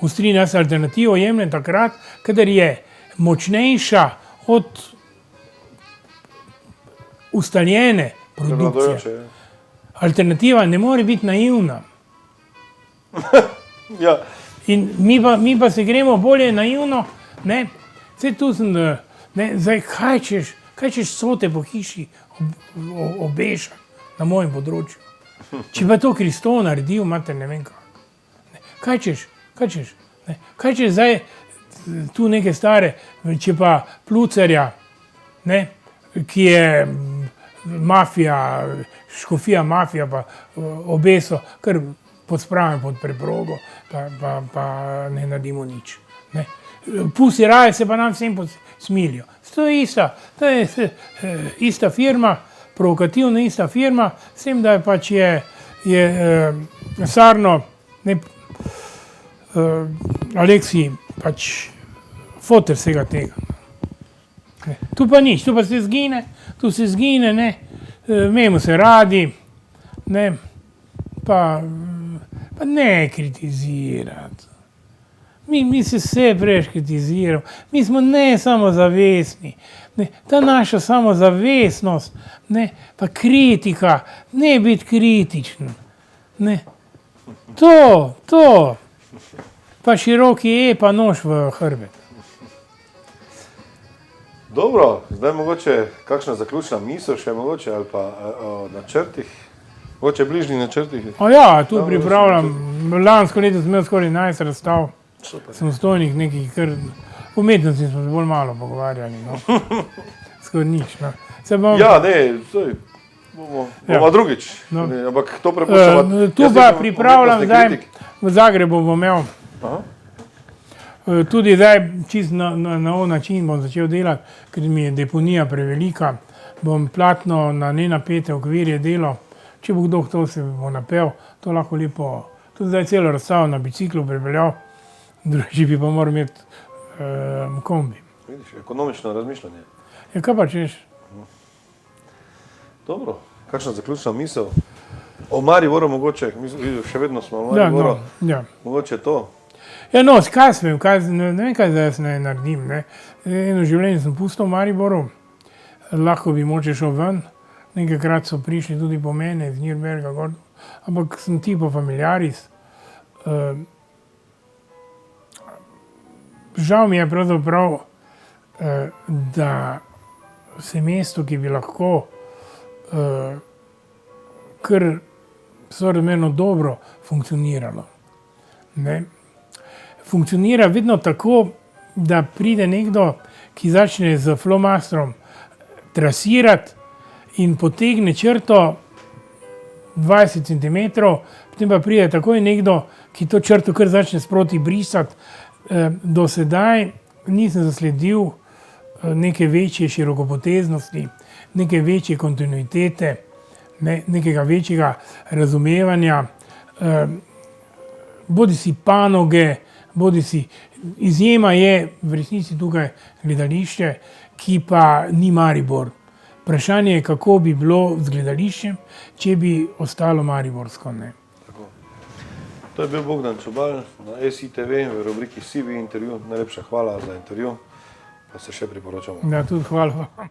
ostrino. Jaz alternativo jemljem takrat, kadar je močnejša od ustaljene produkcije. Prevladujoče, ja. Alternativa ne more biti naivna. Ja, In mi pa se gremo bolje naivno, ne? Saj tu sem, ne, zdaj kaj češ sote po hiši obešati na mojem področju. Če pa to Kristo naredil, imate ne vem kako. Ne, kaj češ, ne? Kaj češ zdaj tu neke stare, če pa Plucerja, ne, ki je mafija, škofija mafija, pa obeso, kar pospravim pod preprogo, pa ne naredimo nič. Ne. Pusti raje se pa nam vsem smilijo. To je ista firma, provokativna ista firma, s tem, da pač je Sarno, ne, Aleksij, pač foter vsega tega. Ne. Tu pa nič, tu se zgine, ne, imamo se radi, ne, pa ne kritizirati. Mi se vse preveč kritiziramo, mi smo ne samozavestni, ne, ta naša samozavestnost, ne, pa kritika, ne biti kritičen, ne, to, pa široki pa nož v hrbet. dobro, zdaj mogoče kakšna zaključna misel še mogoče ali pa o načrtih, mogoče bližnjih načrtih. Ja, tu pripravljam, lansko leto sem imel skoraj 11 razstav, Super. samostojnih nekih, kar umetnosti smo se bolj malo pogovarjali, no. Skoraj nič, no. Se bom, Ja, ne, zdaj bomo drugič, No. ne, ampak to prepuščamo. tu pa pripravljam zdaj, v Zagrebu bom imel, Aha. tudi zdaj čist na nov način bom začel delati, ker mi je deponija prevelika, bom platno na nenapete okvirje delal, če bo kdo to se bo napel, to lahko lepo, tudi zdaj celo razstavo na biciklu prepeljal, drugače bi pa moral imeti kombi. Vidiš, ekonomično razmišljanje. Ja, kaj pa češ? Dobro, kakšna zaključna misel? O Mariboru mogoče, še vedno smo o Ja, Mariboru, ja. mogoče to. Ja, no, kaj smem, ne vem, kaj zdaj jaz naj naredim, ne. Eno življenje sem pustil v Mariboru, lahko bi moče šel ven, nekajkrat so prišli tudi po mene iz Nürnberga gor, ampak sem tipo familiaris. Žal mi je pravzaprav, da se mesto, ki bi lahko kar sorazmerno dobro funkcioniralo, ne, funkcionira vedno tako, da pride nekdo, ki začne z flomastrom trasirati in potegne črto 20 centimetrov, potem pa pride takoj nekdo, ki to črto kar začne sproti brisati. Do sedaj nisem zasledil neke večje širokopoteznosti, neke večje kontinuitete, nekega večjega razumevanja, bodisi panoge, bodisi izjema je v resnici tukaj gledališče, ki pa ni Maribor. Vprašanje je, kako bi bilo z gledališčem, če bi ostalo mariborsko, ne. To je bil Bogdan Čobal na SITV v rubriki CV intervju. Najlepša hvala za intervju, pa se še priporočamo. Ja, tudi hvala vam.